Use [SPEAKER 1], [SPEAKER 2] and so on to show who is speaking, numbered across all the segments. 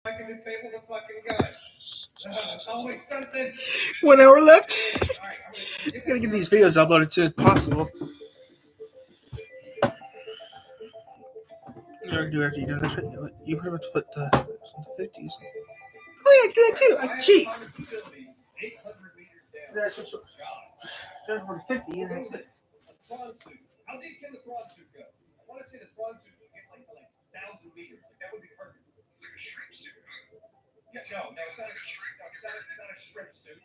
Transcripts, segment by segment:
[SPEAKER 1] I can disable the fucking gun. It's always something.
[SPEAKER 2] 1 hour left. I'm gonna get these videos uploaded as soon as possible. You know, do after you do this. You pretty much put the 50s. Oh yeah, do that too. I cheat. That's what's 50, and that's it.
[SPEAKER 1] Prawn suit. How deep can the prawn suit go? I want to see the prawn suit get like 1,000 meters. Like, that would be perfect.
[SPEAKER 3] It's like a shrimp suit, huh?
[SPEAKER 1] Yeah, no, it's not a shrimp. No, it's not a shrimp suit.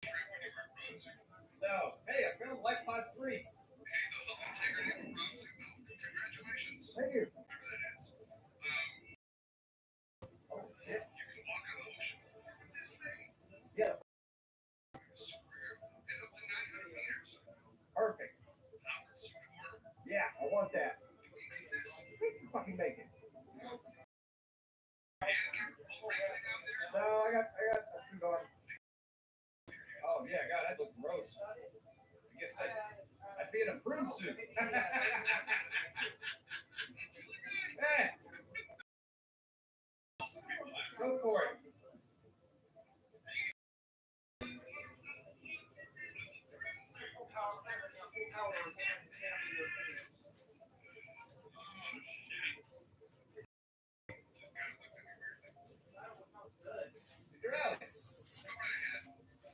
[SPEAKER 3] Shrimp when you wear prawn suit.
[SPEAKER 1] No. Hey, I found Life Pod 3.
[SPEAKER 3] Hey, the hull integrity of a prawn suit. Oh, congratulations.
[SPEAKER 1] Thank you.
[SPEAKER 3] Whatever that is. You can walk on the ocean floor with this thing.
[SPEAKER 1] Yeah.
[SPEAKER 3] Superhero. And up to 900 meters.
[SPEAKER 1] Perfect.
[SPEAKER 3] Howard suit order.
[SPEAKER 1] Yeah, I want that.
[SPEAKER 3] Can we make this?
[SPEAKER 1] We can fucking make it.
[SPEAKER 3] Hands get all wrinkly down there?
[SPEAKER 1] No, I got a suit on. Oh yeah, God, that looks gross. I guess I'd be in a broom suit. Hey, go for it. You're Alex.
[SPEAKER 3] Go right ahead.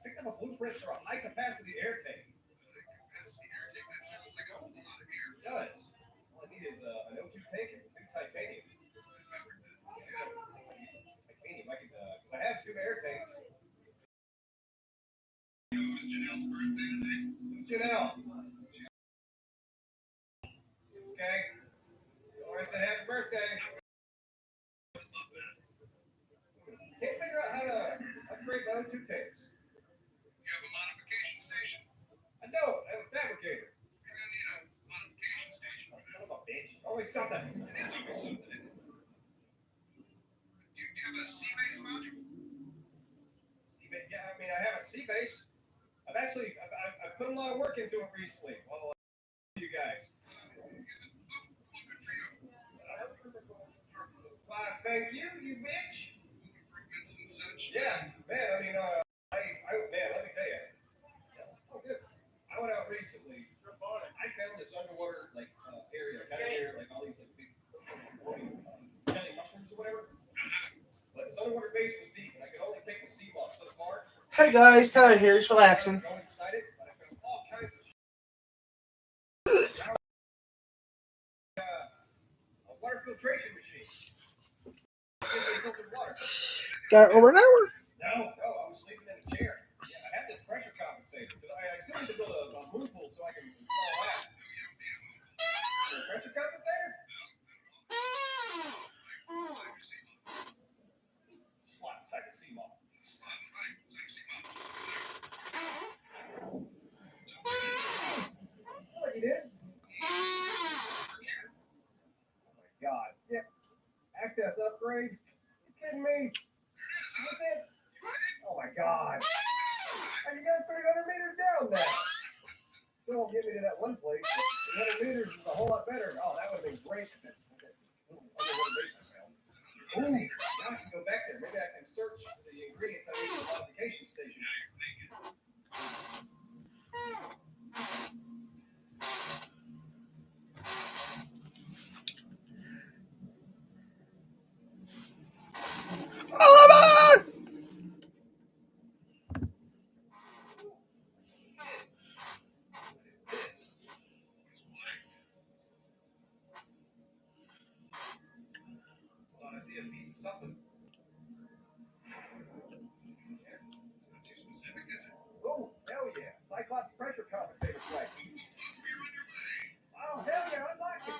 [SPEAKER 1] Picked up a blueprint for a high-capacity air tank.
[SPEAKER 3] Capacity air tank. That sounds like a whole lot of air.
[SPEAKER 1] It does. All I need is an O2 tank and 2 titanium. Titanium, because I have 2 air tanks.
[SPEAKER 3] You know, it was Janelle's birthday today.
[SPEAKER 1] Who's Janelle? Okay. Laura said happy birthday. Can't figure out how to upgrade my O2 tanks.
[SPEAKER 3] You have a modification station.
[SPEAKER 1] I don't. I have a fabricator.
[SPEAKER 3] You're gonna need a modification station.
[SPEAKER 1] Son of a bitch. Always something.
[SPEAKER 3] It is always something, isn't it? Do you have a sea-based module?
[SPEAKER 1] Seabase. Yeah, I mean, I have a Seabase. I've put a lot of work into it recently. Well, you guys.
[SPEAKER 3] Good for you.
[SPEAKER 1] Why, thank you, you bitch.
[SPEAKER 3] Improvements and such.
[SPEAKER 1] Yeah, man. I mean, man, let me tell you. Oh, good. I went out recently. I found this underwater area, kind of area, like all these big jelly mushrooms or whatever. But this underwater base was deep, and I could only take the sea moss so far.
[SPEAKER 2] Hey guys, Tyler here, just relaxing.
[SPEAKER 1] Go inside it, but I found all kinds of a water filtration machine. Give me filtered water.
[SPEAKER 2] Got over an hour.
[SPEAKER 1] No, I was sleeping in a chair. Yeah, I have this pressure compensator. I still need to build a moon pool so I can install that. A pressure compensator? Slot inside the sea moth. What you did? Oh my God. Yeah. Access upgrade? You kidding me? What's it? Oh my God. And you got 300 meters down now. Still won't get me to that one place. 300 meters is a whole lot better. Oh, that would have been great. Ooh, now I can go back there. Maybe I can search the ingredients I need for the modification station. Something. Oh, hell yeah. Cyclops pressure compensator flag. Oh, hell yeah, I like it.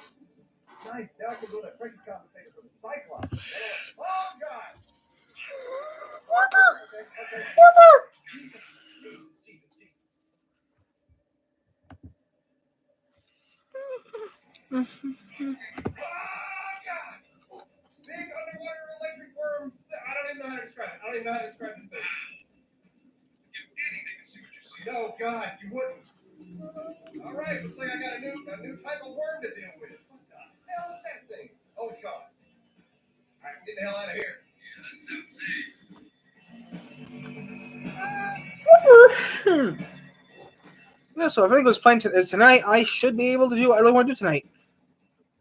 [SPEAKER 1] Nice. Now I can build a pressure compensator for the Cyclops. Oh, God. Okay. Jesus. Oh, God. Big underwater electric worm. I don't even know how to describe it. I don't even know how to describe this thing.
[SPEAKER 3] Give anything to see what you see.
[SPEAKER 1] No, God, you wouldn't. All right, looks like I got a new type of worm to deal with. What the hell is that thing? Oh, it's gone. All right, get the hell out of here.
[SPEAKER 3] Yeah, that sounds safe.
[SPEAKER 2] Yeah, so if everything goes playing tonight, I should be able to do what I really want to do tonight.
[SPEAKER 1] Is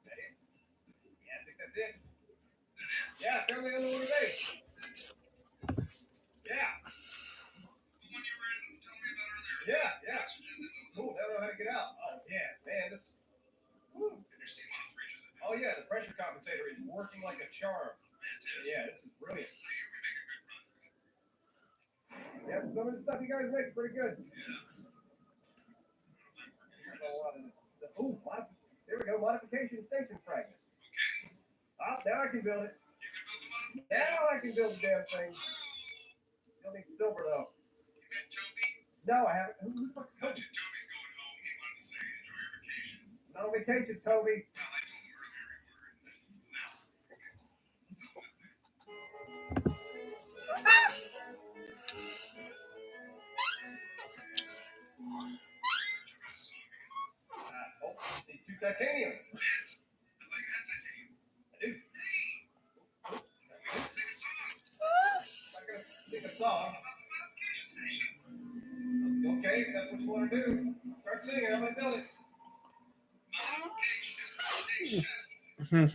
[SPEAKER 1] that it? Yeah, I think that's it. Yeah, apparently underwater base. Yeah,
[SPEAKER 3] The one you were in telling me about earlier.
[SPEAKER 1] yeah.
[SPEAKER 3] Oxygen and
[SPEAKER 1] Cool, now I know how to get out. Oh, yeah, man, this. Woo.
[SPEAKER 3] and your sea moth reaches it.
[SPEAKER 1] Oh, yeah, the pressure compensator is working like a charm.
[SPEAKER 3] Fantastic.
[SPEAKER 1] Yeah, this is brilliant.
[SPEAKER 3] I hear we make a good run.
[SPEAKER 1] Yeah, some of the stuff you guys make is pretty good.
[SPEAKER 3] Yeah.
[SPEAKER 1] Oh, there we go, modification station fragment.
[SPEAKER 3] Okay.
[SPEAKER 1] Oh, now I can build it.
[SPEAKER 3] You can build the model.
[SPEAKER 1] Now I can build the damn thing. Still need silver, though.
[SPEAKER 3] You met Toby?
[SPEAKER 1] No, I haven't. Who's
[SPEAKER 3] Toby's going home. He wanted to say enjoy your vacation.
[SPEAKER 1] no vacation, Toby?
[SPEAKER 3] Well, I told him earlier you were, and now. Okay. Tell him that.
[SPEAKER 1] Oh, need 2 titanium.
[SPEAKER 3] Matt, I thought you had titanium.
[SPEAKER 1] I do.
[SPEAKER 3] Hey, let's sing a song
[SPEAKER 1] I'm not gonna sing a song.
[SPEAKER 3] about the modification station.
[SPEAKER 1] Okay, if that's what you want to do. Start singing. I'm gonna build it.
[SPEAKER 3] Modification station.
[SPEAKER 1] Right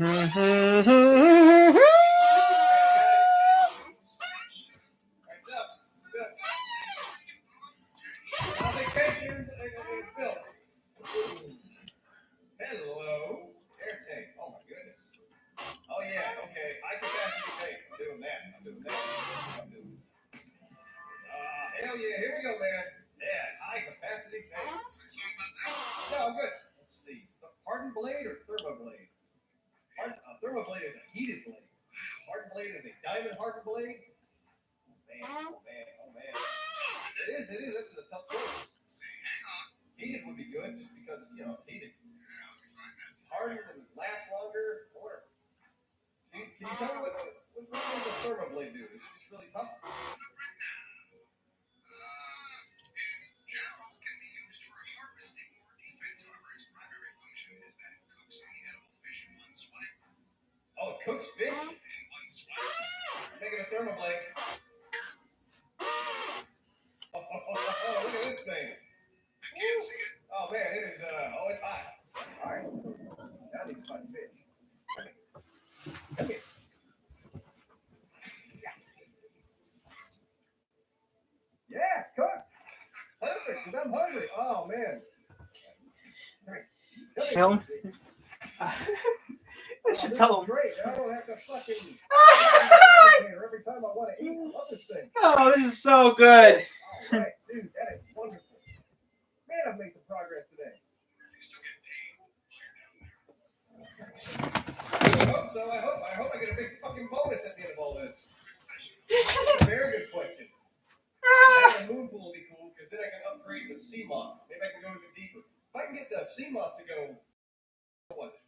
[SPEAKER 1] up. Built. Modification. It's built. Hello. Air tank. Oh my goodness. Oh yeah. Okay. High capacity tank. I'm doing that. Hell yeah. Here we go, man. Yeah. High capacity tank.
[SPEAKER 3] Sing a song about that.
[SPEAKER 1] No, I'm good. Let's see. Hardened blade or thermoblade? Thermoblade is a heated blade. Hardened blade is a diamond hardened blade. Oh man. It is. This is a tough choice.
[SPEAKER 3] Say, hang on.
[SPEAKER 1] Heated would be good just because it's heated.
[SPEAKER 3] Yeah, I'll be fine then.
[SPEAKER 1] Hardened and lasts longer. Or can you tell me what does the thermoblade do? Is it just really tough?
[SPEAKER 3] Not right now. In general, can be used for harvesting or defense. However, its primary function is that it cooks any edible fish in one swipe.
[SPEAKER 1] Oh, it cooks fish.
[SPEAKER 3] In one swipe.
[SPEAKER 1] Making a thermoblade. Oh, look at this thing.
[SPEAKER 3] I can't see it.
[SPEAKER 1] Oh man, it is. It's hot. All right. Now I need to find fish. Come here. Yeah, cook. Perfect. 'Cause I'm hungry. Oh man. Come here. Come here.
[SPEAKER 2] Tell him. I should tell him.
[SPEAKER 1] Great. I don't have to fucking every time I want to eat. I love this thing.
[SPEAKER 2] Oh, this is so good.
[SPEAKER 1] All right, dude, that is wonderful. Man, I've made some progress today.
[SPEAKER 3] You still get paid while you're down there.
[SPEAKER 1] I hope so. I hope I get a big fucking bonus at the end of all this. That's a very good question. Having a moon pool will be cool because then I can upgrade the sea moth. Maybe I can go even deeper. If I can get the sea moth to go, what was it?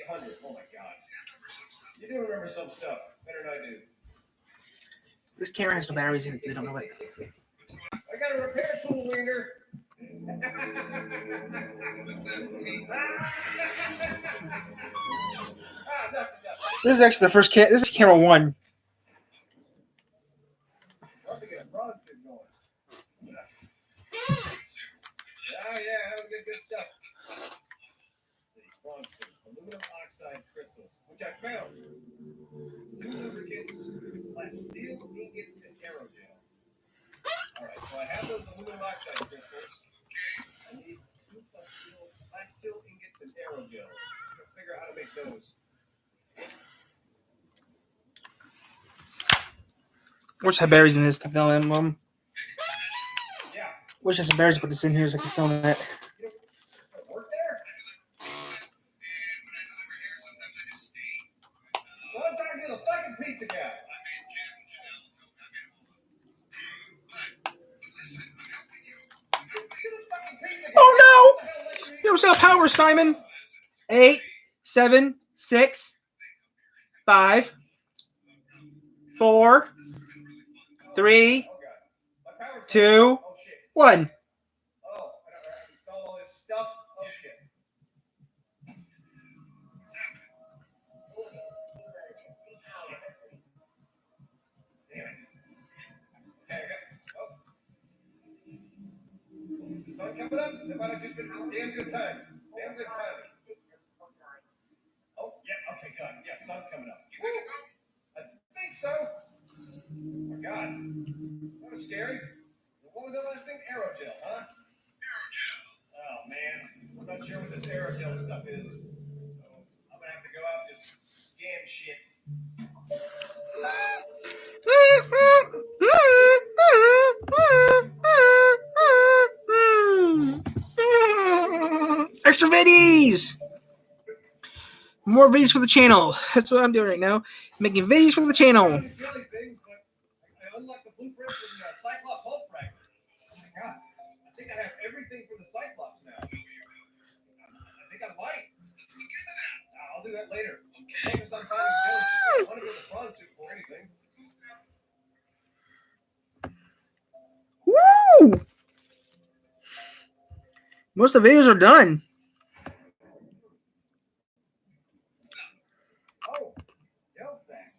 [SPEAKER 1] 800. Oh my god. You do remember some stuff. Better than I do.
[SPEAKER 2] This camera has no batteries in it. They don't know it.
[SPEAKER 1] I got a repair tool, Wiener.
[SPEAKER 3] What's that mean?
[SPEAKER 1] Nothing.
[SPEAKER 2] This is actually the first camera. This is camera 1.
[SPEAKER 1] Love to get a frog suit going. Yeah, that was good stuff. Let's see, frog suit, aluminum oxide crystals, which I found. 2 lubricants, steel ingots, and aerogel. All right, so I have those aluminum oxide crystals. I need 2 steel ingots and aerogels. I'm gonna figure out how to make those.
[SPEAKER 2] Wish I had berries in this to fill in.
[SPEAKER 1] Yeah.
[SPEAKER 2] Wish I had some berries to put this in here so I can film that.
[SPEAKER 1] You know, work there?
[SPEAKER 3] And when I deliver here, sometimes I just stay.
[SPEAKER 1] Sometimes you're the fucking pizza guy.
[SPEAKER 3] I made Jim and Janelle told me I'd get a hold of. But listen, I'm helping you.
[SPEAKER 1] You're the fucking pizza guy.
[SPEAKER 2] Oh no!
[SPEAKER 1] What the hell let you eat?
[SPEAKER 2] Here was our power, Simon. 8, 7, 6, 5, 4, 3,
[SPEAKER 1] Oh, God. My power's
[SPEAKER 2] 2,
[SPEAKER 1] Oh, shit.
[SPEAKER 2] One.
[SPEAKER 1] Oh, I've installed all this stuff. Oh shit.
[SPEAKER 3] What's happening?
[SPEAKER 1] Damn it. Okay, oh. Is the sun coming up? That might have just been a damn good time. Damn good time. Oh, yeah, okay, good. Yeah, sun's coming up.
[SPEAKER 3] You ready to go?
[SPEAKER 1] I think so. Oh my god. That was scary. What was that last thing? Aerogel, huh?
[SPEAKER 3] Aerogel.
[SPEAKER 1] Oh man. I'm not sure what this aerogel stuff is. So I'm gonna have to go out and just scan shit.
[SPEAKER 2] Extra videos! More videos for the channel. That's what I'm doing right now. Making videos for the channel.
[SPEAKER 1] I don't really things, but I unlocked the blueprint for the Cyclops hull fragment. Oh my god. I think I have everything for the Cyclops now. I think I might.
[SPEAKER 3] Let's look into that.
[SPEAKER 1] I'll do that later.
[SPEAKER 3] Okay.
[SPEAKER 1] Focus on finding Jones. I want to build a prawn suit for anything.
[SPEAKER 2] Woo! Most of the videos are done.
[SPEAKER 1] Oh, Jones back.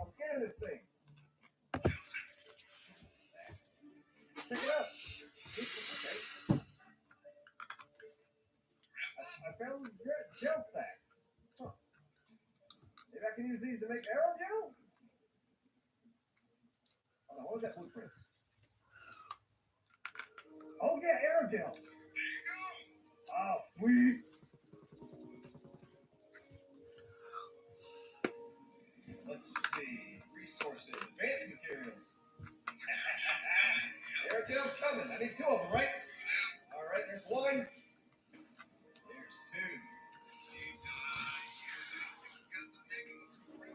[SPEAKER 1] I'm scared of this thing. Check it out. Okay. I found gel sack. Huh. Maybe I can use these to make aerogel? Oh, no, what was that blueprint? Oh, yeah, aerogel.
[SPEAKER 3] There you go.
[SPEAKER 1] Oh, sweet. Let's see. Resources. Advanced materials. Aerogel's coming. I need 2 of them, right? All right, there's 1. There's 2.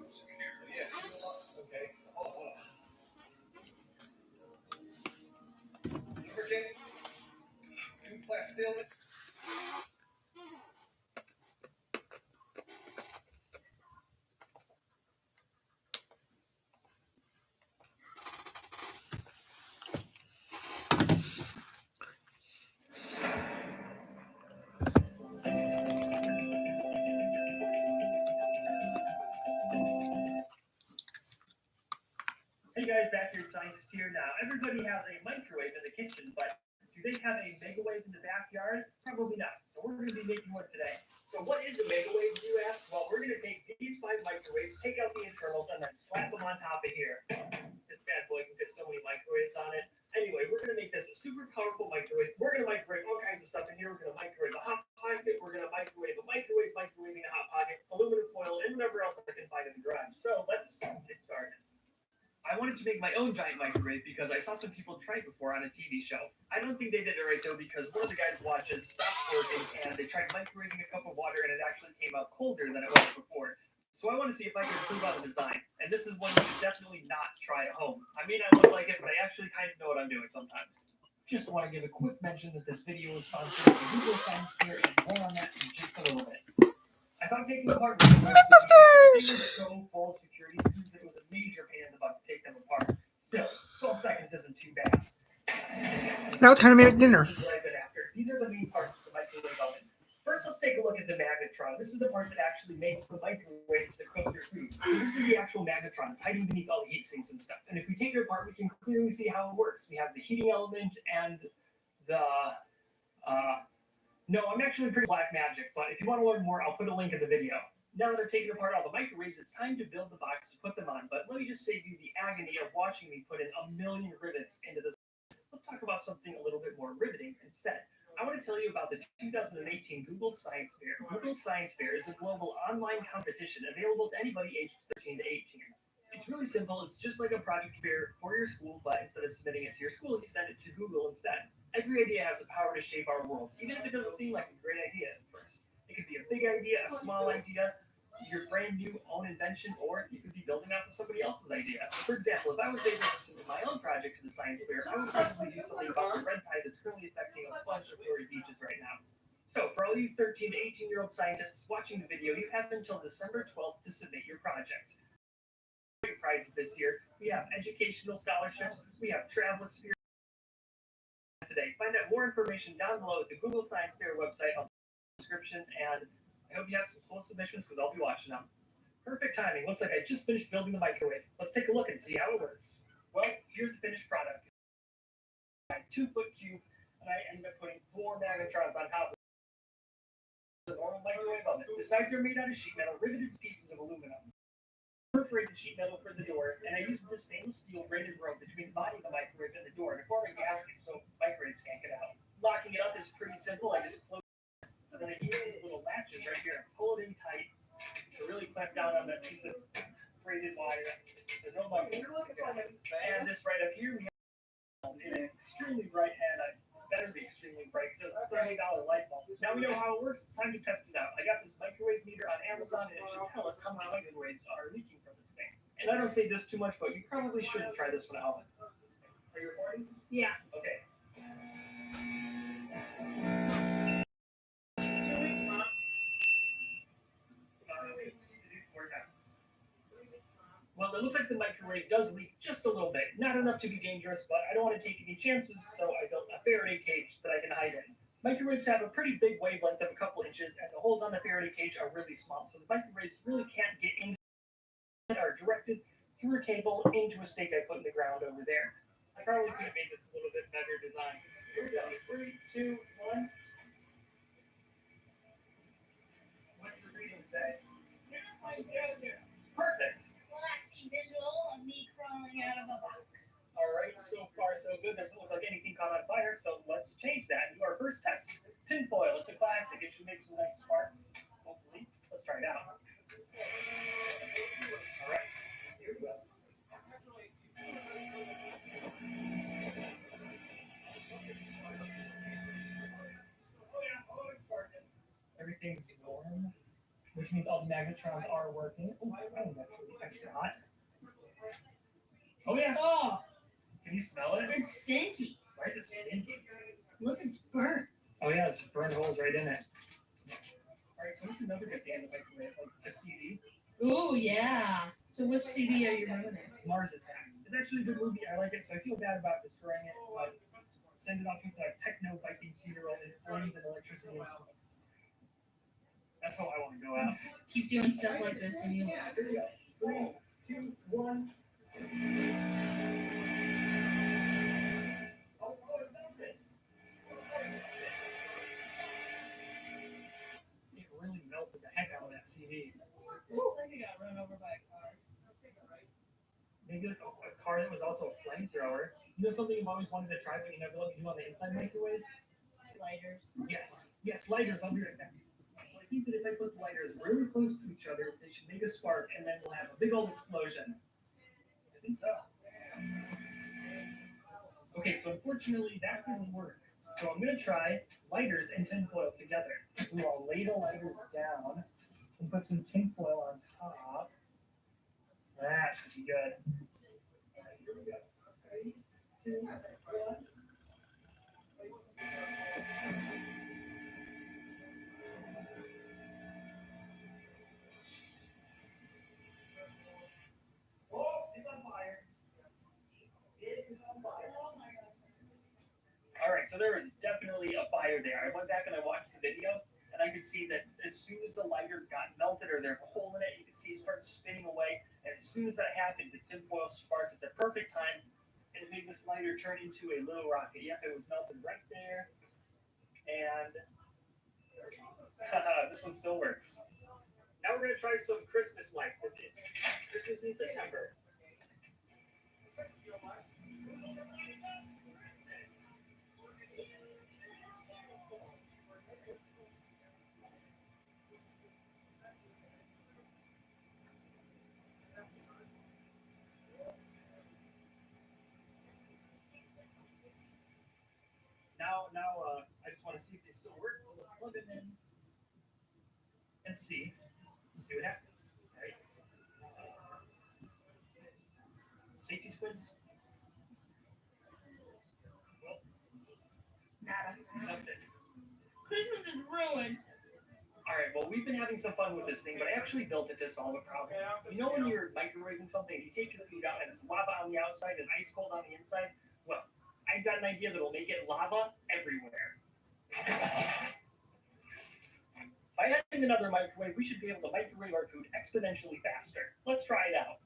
[SPEAKER 1] So, yeah, 2 lots. Okay, so hold on. Lubricant. 2 plastil.
[SPEAKER 4] Hey guys, Backyard Scientist here. Now, everybody has a microwave in the kitchen, but do they have a megawave in the backyard? Probably not. So we're going to be making one today. So what is a megawave, you ask? Well, we're going to take these 5 microwaves, take out the internals, and then slap them on top of here. This bad boy can fit so many microwaves on it. Anyway, we're going to make this a super powerful microwave. We're going to microwave all kinds of stuff in here. We're going to microwave a hot pocket. We're going to microwave a microwaving a hot pocket, aluminum foil, and whatever else I can find in the garage. So let's get started. I wanted to make my own giant microwave because I saw some people try it before on a TV show. I don't think they did it right though because one of the guys' watches stopped working and they tried microwaving a cup of water and it actually came out colder than it was before. So I want to see if I can improve on the design. And this is one you should definitely not try at home. I may not look like it, but I actually kind of know what I'm doing sometimes. Just want to give a quick mention that this video is sponsored by Google Science Fair and more on that in just a little bit. I thought taking apart
[SPEAKER 2] Mythbusters!
[SPEAKER 4] so full of security screws that it was a major pain in the butt to take them apart. Still, 12 seconds isn't too bad.
[SPEAKER 2] Now time to make dinner.
[SPEAKER 4] Right after. These are the main parts of the microwave oven. First, let's take a look at the magnetron. This is the part that actually makes the microwaves that cook your food. So this is the actual magnetron. It's hiding beneath all the heat sinks and stuff. And if we take it apart, we can clearly see how it works. We have the heating element and the no, I'm actually pretty black magic, but if you want to learn more, I'll put a link in the video. Now that I've taken apart all the microwaves, it's time to build the box to put them on. But let me just save you the agony of watching me put in a million rivets into this. Let's talk about something a little bit more riveting instead. I want to tell you about the 2018 Google Science Fair. Google Science Fair is a global online competition available to anybody aged 13 to 18. It's really simple. It's just like a project fair for your school, but instead of submitting it to your school, you send it to Google instead. Every idea has the power to shape our world, even if it doesn't seem like a great idea at first. It could be a big idea, a small idea, your brand new own invention, or you could be building off of somebody else's idea. For example, if I was able to submit my own project to the science fair, I would probably do something about the red tide that's currently affecting a bunch of Florida beaches right now. So, for all you 13 to 18-year-old scientists watching the video, you have until December 12th to submit your project. Prizes this year, we have educational scholarships, we have travel experience. today. Find out more information down below at the Google Science Fair website on the description, and I hope you have some cool submissions because I'll be watching them. Perfect timing. Looks like I just finished building the microwave. Let's take a look and see how it works. Well, here's the finished product. A 2-foot cube, and I ended up putting 4 magnetrons on top of the normal microwave oven. The sides are made out of sheet metal, riveted pieces of aluminum. Perforated sheet metal for the door, and I used this stainless steel braided rope between the body of the microwave and the door to form a gasket so microwaves can't get out. Locking it up is pretty simple. I just close it, and then I use these little latches right here and pull it in tight to really clamp down on that piece of braided wire. So no microwave. And this right up here, we have an extremely bright, and I better be extremely bright because it's a $30 light bulb. Now we know how it works. It's time to test it out. I got this microwave meter on Amazon, and it should tell us how many microwaves are leaking from this thing. And I don't say this too much, but you probably shouldn't try this one out. Are you recording?
[SPEAKER 5] Yeah.
[SPEAKER 4] Okay.
[SPEAKER 5] 2 weeks, Mom.
[SPEAKER 4] 2 weeks. More tests. Well, it looks like the microwave does leak just a little bit. Not enough to be dangerous, but I don't want to take any chances, so I built a Faraday cage that I can hide in. Microwaves have a pretty big wavelength of a couple inches, and the holes on the Faraday cage are really small, so the microwaves really can't get in. Are directed through a cable into a stake I put in the ground over there. I probably could have made this a little bit better design. Here we go. 3, 2, 1. What's the reading say? Perfect.
[SPEAKER 5] Relaxing visual of me crawling out of a box.
[SPEAKER 4] All right, so far so good. Doesn't look like anything caught on fire, so let's change that and do our first test. Tinfoil, it's a classic. It should make some nice sparks, hopefully. Let's try it out. All right, here we go. Oh, it's sparking. Everything's warm, which means all the magnetrons are working. Oh, that was actually extra hot. Oh yeah.
[SPEAKER 5] Oh,
[SPEAKER 4] Can you smell it?
[SPEAKER 5] it's stinky.
[SPEAKER 4] Why is it stinky?
[SPEAKER 5] Look, it's burnt.
[SPEAKER 4] Oh yeah, there's burn holes right in it. All right, so what's another good thing in the microwave? Like a CD,
[SPEAKER 5] Oh, yeah. So which CD are you running?
[SPEAKER 4] Mars Attacks. It's actually a good movie. I like it, so I feel bad about destroying it. But send it off to like techno Viking funeral in flames and electricity and smoke. That's how I want to go out.
[SPEAKER 5] Keep doing stuff like this and you.
[SPEAKER 4] Yeah, here we go. 3, 2, 1. Oh, it's melted. It really melted the heck out of that CD.
[SPEAKER 5] Looks like it got run over by a car.
[SPEAKER 4] Maybe like a car that was also a flamethrower. You know something you've always wanted to try but you never let me do on the inside microwave?
[SPEAKER 5] Lighters.
[SPEAKER 4] Yes, lighters. I'll be right back. So I think that if I put the lighters really close to each other, they should make a spark, and then we'll have a big old explosion. I think so. Okay, so unfortunately that didn't work. So I'm gonna try lighters and tinfoil together. Ooh, I'll lay the lighters down and put some tinfoil on top. That should be good. All right, here we go. 3, 2, 1. Oh, it's on fire. It is on fire. All right, so there was definitely a fire there. I went back and I watched the video, and I could see that as soon as the lighter got melted or there's a hole in it, you could see it start spinning away. And as soon as that happened, the tinfoil sparked at the perfect time, and it made this lighter turn into a little rocket. Yep, it was melted right there. And this one still works. Now we're gonna try some Christmas lights. It's Christmas in September. Now, I just want to see if they still work. So let's plug them in and see what happens. Right? Safety squids. Well,
[SPEAKER 5] Nada.
[SPEAKER 4] nothing.
[SPEAKER 5] Christmas is ruined.
[SPEAKER 4] All right. Well, we've been having some fun with this thing, but I actually built it to solve a problem. You know when you're microwaving something, you take your food out and it's lava on the outside and ice cold on the inside. Well, I I've got an idea that'll make it lava everywhere. By adding another microwave, we should be able to microwave our food exponentially faster. Let's try it out.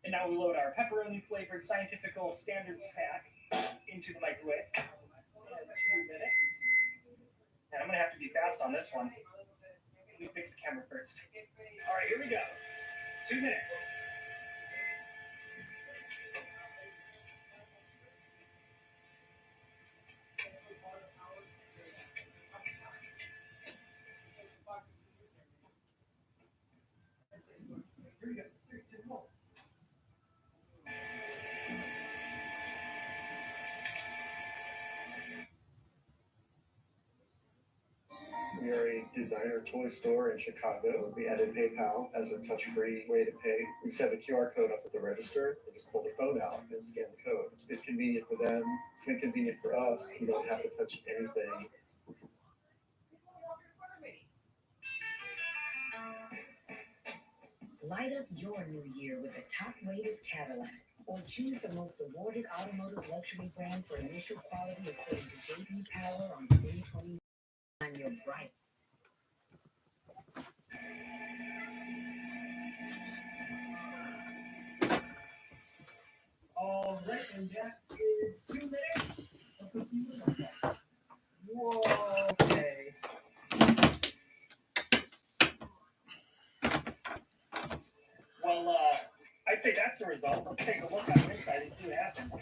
[SPEAKER 4] And now we load our pepperoni flavored scientifical standard snack into the microwave in 2 minutes. And I'm gonna have to be fast on this one. Let me fix the camera first. All right, here we go. 2 minutes. Here we go. 3, 2, 1.
[SPEAKER 6] We are a designer toy store in Chicago. We added PayPal as a touch-free way to pay. We just have a QR code up at the register. They just pull their phone out and scan the code. It's been convenient for them. It's been convenient for us. You don't have to touch anything.
[SPEAKER 7] Light up your new year with a top-rated Cadillac, or choose the most awarded automotive luxury brand for initial quality according to J.D. Power on 2020. On your bright.
[SPEAKER 4] All right, and that is 2 minutes. Let's go see what it looks like. Whoa, okay. Well, I'd say that's the result. Let's take a look on the inside and see what happens.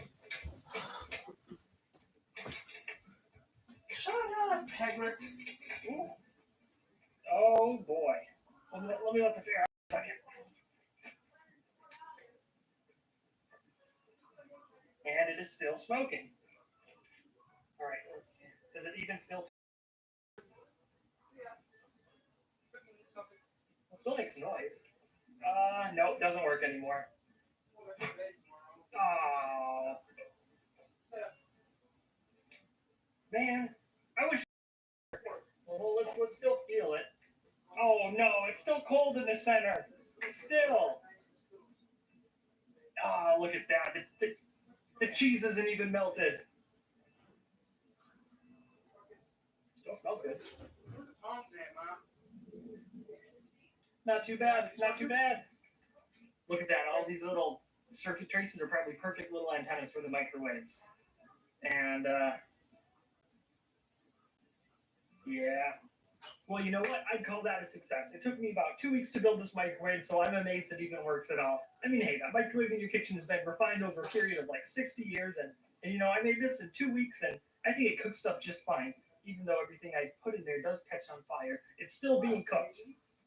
[SPEAKER 4] Shut up, Hagrid. Ooh. Oh boy. Let me let this air out a second. And it is still smoking. All right, let's see. Does it even still? It still makes noise. Nope, doesn't work anymore. Oh. Man, I wish. Well, let's still feel it. Oh no, it's still cold in the center. Still. Oh, look at that. The cheese isn't even melted. Still smells good. Not too bad. Not too bad. Look at that. All these little circuit traces are probably perfect little antennas for the microwaves. And yeah. Well, you know what? I'd call that a success. It took me about 2 weeks to build this microwave, so I'm amazed it even works at all. I mean, hey, that microwave in your kitchen has been refined over a period of like 60 years, and you know, I made this in 2 weeks, and I think it cooks stuff just fine. Even though everything I put in there does catch on fire, it's still being cooked.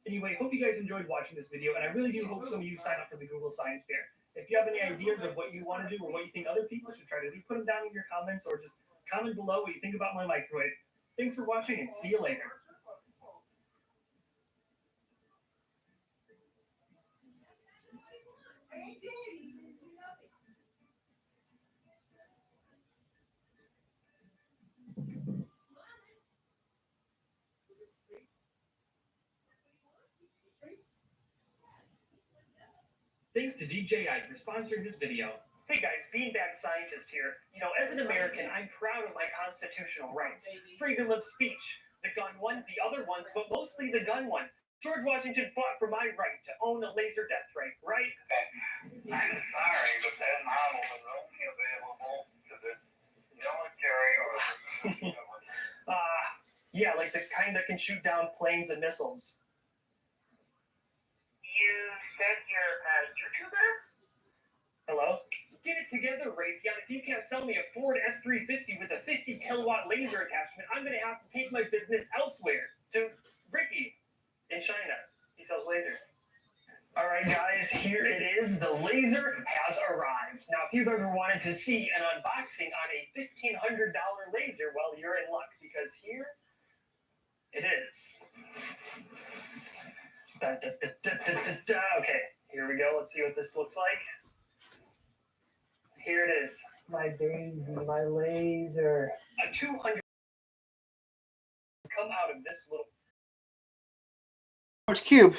[SPEAKER 4] Anyway, hope you guys enjoyed watching this video, and I really do hope some of you sign up for the Google Science Fair. If you have any ideas of what you want to do or what you think other people should try to do, put them down in your comments, or just comment below what you think about my microwave. Thanks for watching, and see you later. Thanks to DJI for sponsoring this video. Hey guys, Beanbag Scientist here. You know, as an American, I'm proud of my constitutional rights. Freedom of speech, the gun one, the other ones, but mostly the gun one. George Washington fought for my right to own a laser death ray, right?
[SPEAKER 8] I'm sorry, but that model is only available to the military or the
[SPEAKER 4] Yeah, like the kind that can shoot down planes and missiles.
[SPEAKER 8] You said you're a YouTuber?
[SPEAKER 4] Hello? Get it together, Raytheon. If you can't sell me a Ford F-350 with a 50 kilowatt laser attachment, I'm gonna have to take my business elsewhere. To Ricky in China. He sells lasers. Alright guys, here it is. The laser has arrived. Now, if you've ever wanted to see an unboxing on a $1,500 laser, well, you're in luck, because here it is. Okay, here we go. Let's see what this looks like. Here it is. My baby, my laser. A 200 come out of this little.
[SPEAKER 2] It's Cube.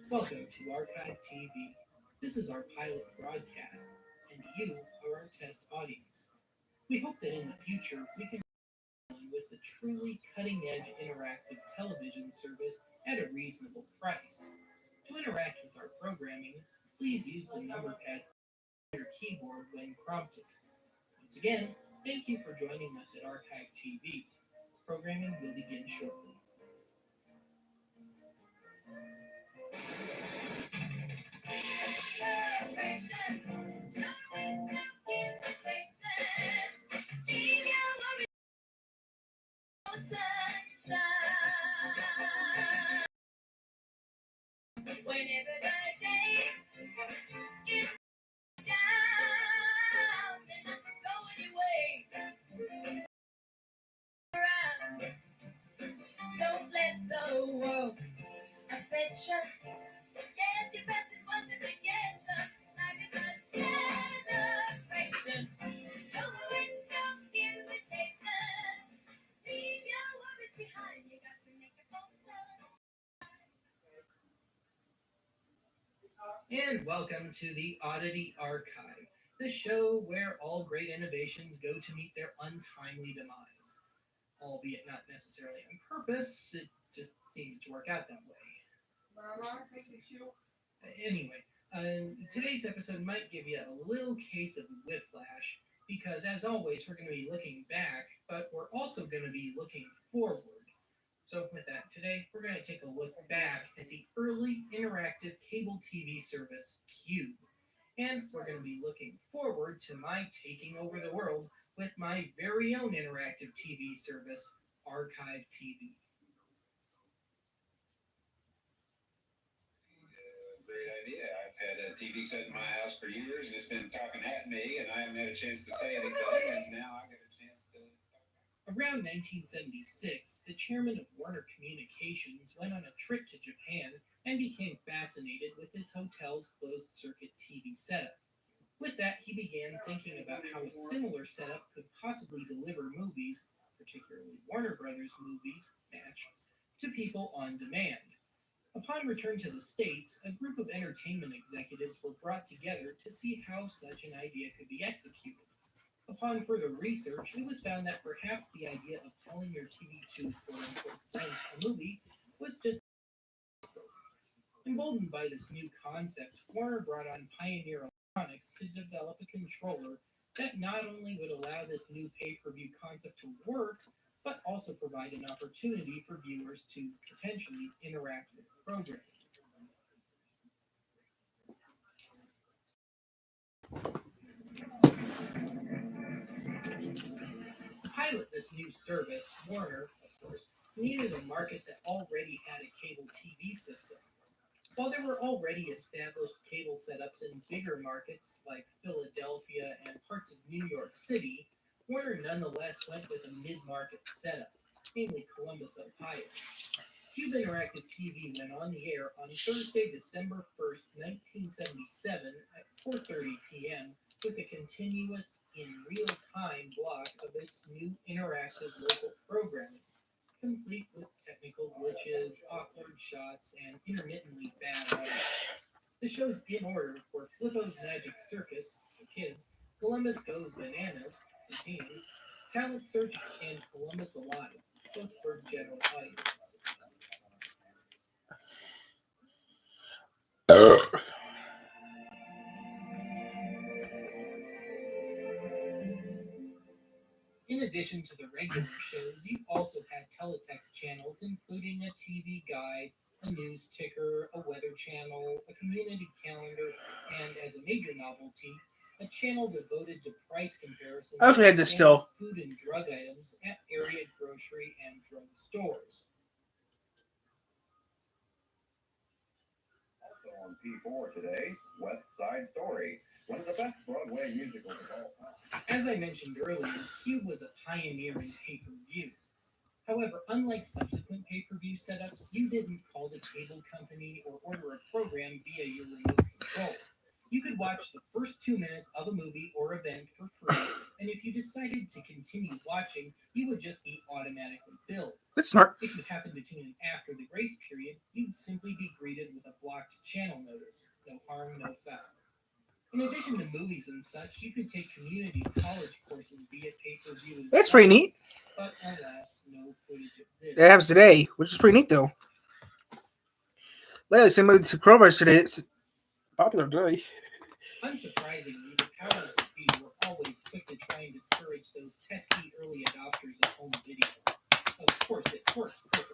[SPEAKER 9] Welcome to Archive TV. This is our pilot broadcast, and you are our test audience. We hope that in the future we can with a truly cutting-edge interactive television service at a reasonable price. To interact with our programming, please use the number pad on your keyboard when prompted. Once again, thank you for joining us at Archive TV. Programming will begin shortly.
[SPEAKER 5] Whenever the day is down and nothing's going your way, around. Don't let the world upset you. Get your best and what does it get you? Life is a celebration. No risk of invitation. Leave your worries behind. You got to make your own sun.
[SPEAKER 9] And welcome to the Oddity Archive, the show where all great innovations go to meet their untimely demise. Albeit not necessarily on purpose, it just seems to work out that way. Anyway, today's episode might give you a little case of whiplash, because as always, we're going to be looking back, but we're also going to be looking forward. So with that, today we're going to take a look back at the early interactive cable TV service Cube. And we're going to be looking forward to my taking over the world with my very own interactive TV service, Archive TV.
[SPEAKER 10] Great idea. I've had a TV set in my house for years, and it's been talking at me, and I haven't had a chance to say anything, and now I get a chance to talk.
[SPEAKER 9] Around 1976, the chairman of Warner Communications went on a trip to Japan and became fascinated with his hotel's closed-circuit TV setup. With that, he began thinking about how a similar setup could possibly deliver movies, particularly Warner Brothers movies, to people on demand. Upon return to the States, a group of entertainment executives were brought together to see how such an idea could be executed. Upon further research, it was found that perhaps the idea of telling your TV to quote-unquote rent a movie was just emboldened by this new concept. Warner brought on Pioneer Electronics to develop a controller that not only would allow this new pay-per-view concept to work, but also provide an opportunity for viewers to potentially interact with the program. To pilot this new service, Warner, of course, needed a market that already had a cable TV system. While there were already established cable setups in bigger markets like Philadelphia and parts of New York City, Warner nonetheless went with a mid-market setup, namely Columbus, Ohio. Cube Interactive TV went on the air on Thursday, December 1st, 1977 at 4:30 p.m. with a continuous, in real-time block of its new interactive local programming, complete with technical glitches, awkward shots, and intermittently bad audio. The shows in order were Flippo's Magic Circus for kids, Columbus Goes Bananas for teens, Talent Search, and Columbus Alive, both for general audiences. In addition to the regular shows, you also had teletext channels, including a TV guide, a news ticker, a weather channel, a community calendar, and as a major novelty, a channel devoted to price comparisons
[SPEAKER 2] I also had this still.
[SPEAKER 9] food and drug items at area grocery and drug stores.
[SPEAKER 10] Also on P4 today, West Side Story, one of the best Broadway musicals of all time.
[SPEAKER 9] As I mentioned earlier, Cube was a pioneer in pay-per-view. However, unlike subsequent pay-per-view setups, you didn't call the cable company or order a program via your remote control. You could watch the first 2 minutes of a movie or event for free, and if you decided to continue watching, you would just be automatically billed.
[SPEAKER 2] That's smart.
[SPEAKER 9] If you happen to tune in after the grace period, you'd simply be greeted with a blocked channel notice. No harm, no foul. In addition to movies and such, you could take community college courses via pay-per-view as
[SPEAKER 2] That's pretty
[SPEAKER 9] well.
[SPEAKER 2] neat.
[SPEAKER 9] But alas, no footage of this.
[SPEAKER 2] That happens today, which is pretty neat though. Lately, same way to coronavirus today. It's popular today.
[SPEAKER 9] Unsurprisingly, the powers that be were always quick to try and discourage those pesky early adopters of home video. Of course, it worked perfectly.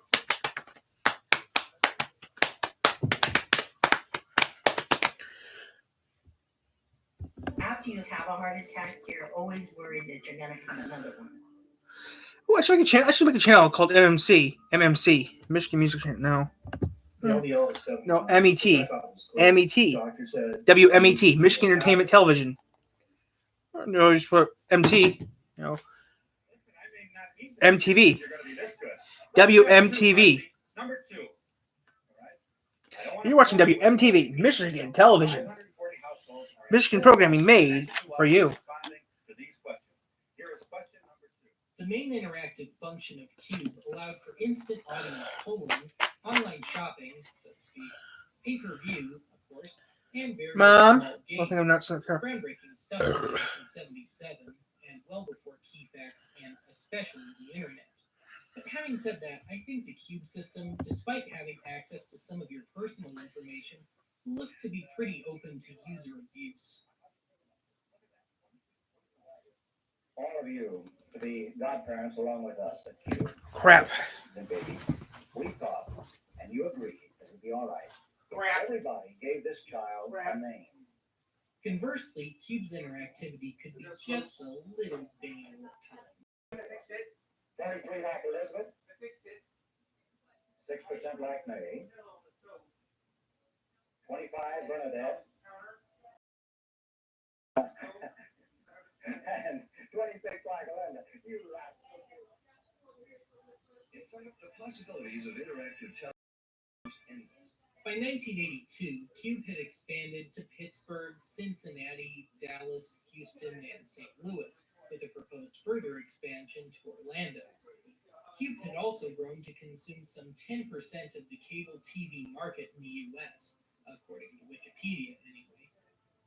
[SPEAKER 7] After you have a heart attack, you're always worried that you're going to have another one.
[SPEAKER 2] Oh, I should make a channel. I should make a channel called MMC, Michigan Music Channel. No, no, MET, MET, WMET, Michigan Entertainment Television. No, just put MT. You know, MTV, WMTV.
[SPEAKER 1] Number 2.
[SPEAKER 2] You're watching WMTV, Michigan Television. Michigan programming made for you.
[SPEAKER 9] The main interactive function of Cube allowed for instant audience polling, online shopping, so to speak, pay-per-view, of course, and various
[SPEAKER 2] Mom,
[SPEAKER 9] small
[SPEAKER 2] I think I'm not so car.
[SPEAKER 9] groundbreaking stuff in 1977 and well before key facts and especially the internet. But having said that, I think the Cube system, despite having access to some of your personal information, looked to be pretty open to user abuse.
[SPEAKER 8] All of you to be godparents along with us at Cube.
[SPEAKER 2] Crap.
[SPEAKER 8] The baby. We thought, and you agreed, that it would be all right. Everybody gave this child a name.
[SPEAKER 9] Conversely, Cube's interactivity could be just a little vain at times.
[SPEAKER 8] 23 like Elizabeth. 6% like Mary. 25 Bernadette. And 26 like Linda. You laugh.
[SPEAKER 1] In fact, the possibilities of interactive television.
[SPEAKER 9] By 1982, Cube had expanded to Pittsburgh, Cincinnati, Dallas, Houston, and St. Louis, with a proposed further expansion to Orlando. Cube had also grown to consume some 10% of the cable TV market in the US, according to Wikipedia anyway.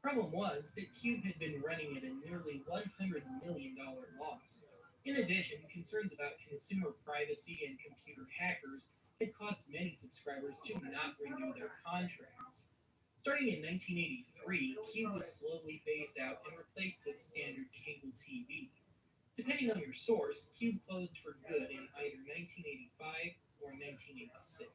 [SPEAKER 9] Problem was that Cube had been running at a nearly $100 million loss. In addition, concerns about consumer privacy and computer hackers had caused many subscribers to not renew their contracts. Starting in 1983, Cube was slowly phased out and replaced with standard cable TV. Depending on your source, Cube closed for good in either 1985 or 1986.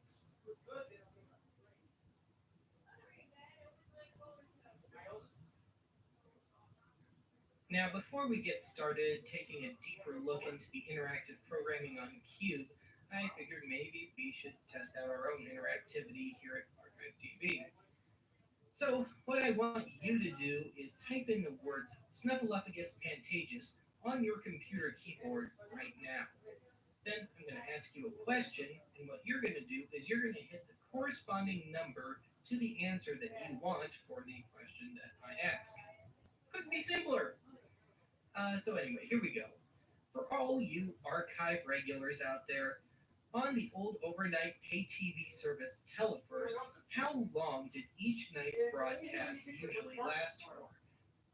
[SPEAKER 9] Now, before we get started taking a deeper look into the interactive programming on Cube, I figured maybe we should test out our own interactivity here at Archive TV. So, what I want you to do is type in the words Snuffleupagus pantages on your computer keyboard right now. Then I'm going to ask you a question, and what you're going to do is you're going to hit the corresponding number to the answer that you want for the question that I ask. Couldn't be simpler. So anyway, here we go. For all you archive regulars out there, on the old overnight pay TV service Telefirst, how long did each night's broadcast usually last for?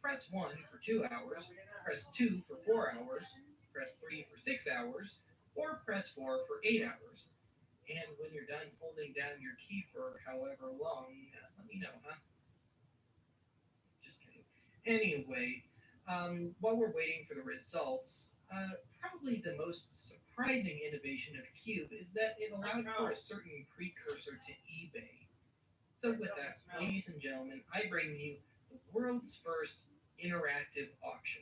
[SPEAKER 9] Press 1 for 2 hours, press 2 for 4 hours, press 3 for 6 hours, or press 4 for 8 hours. And when you're done holding down your key for however long, let me know, huh? Just kidding. Anyway, while we're waiting for the results, probably the most surprising innovation of Cube is that it allowed for a certain precursor to eBay. So with that, ladies and gentlemen, I bring you the world's first interactive auction.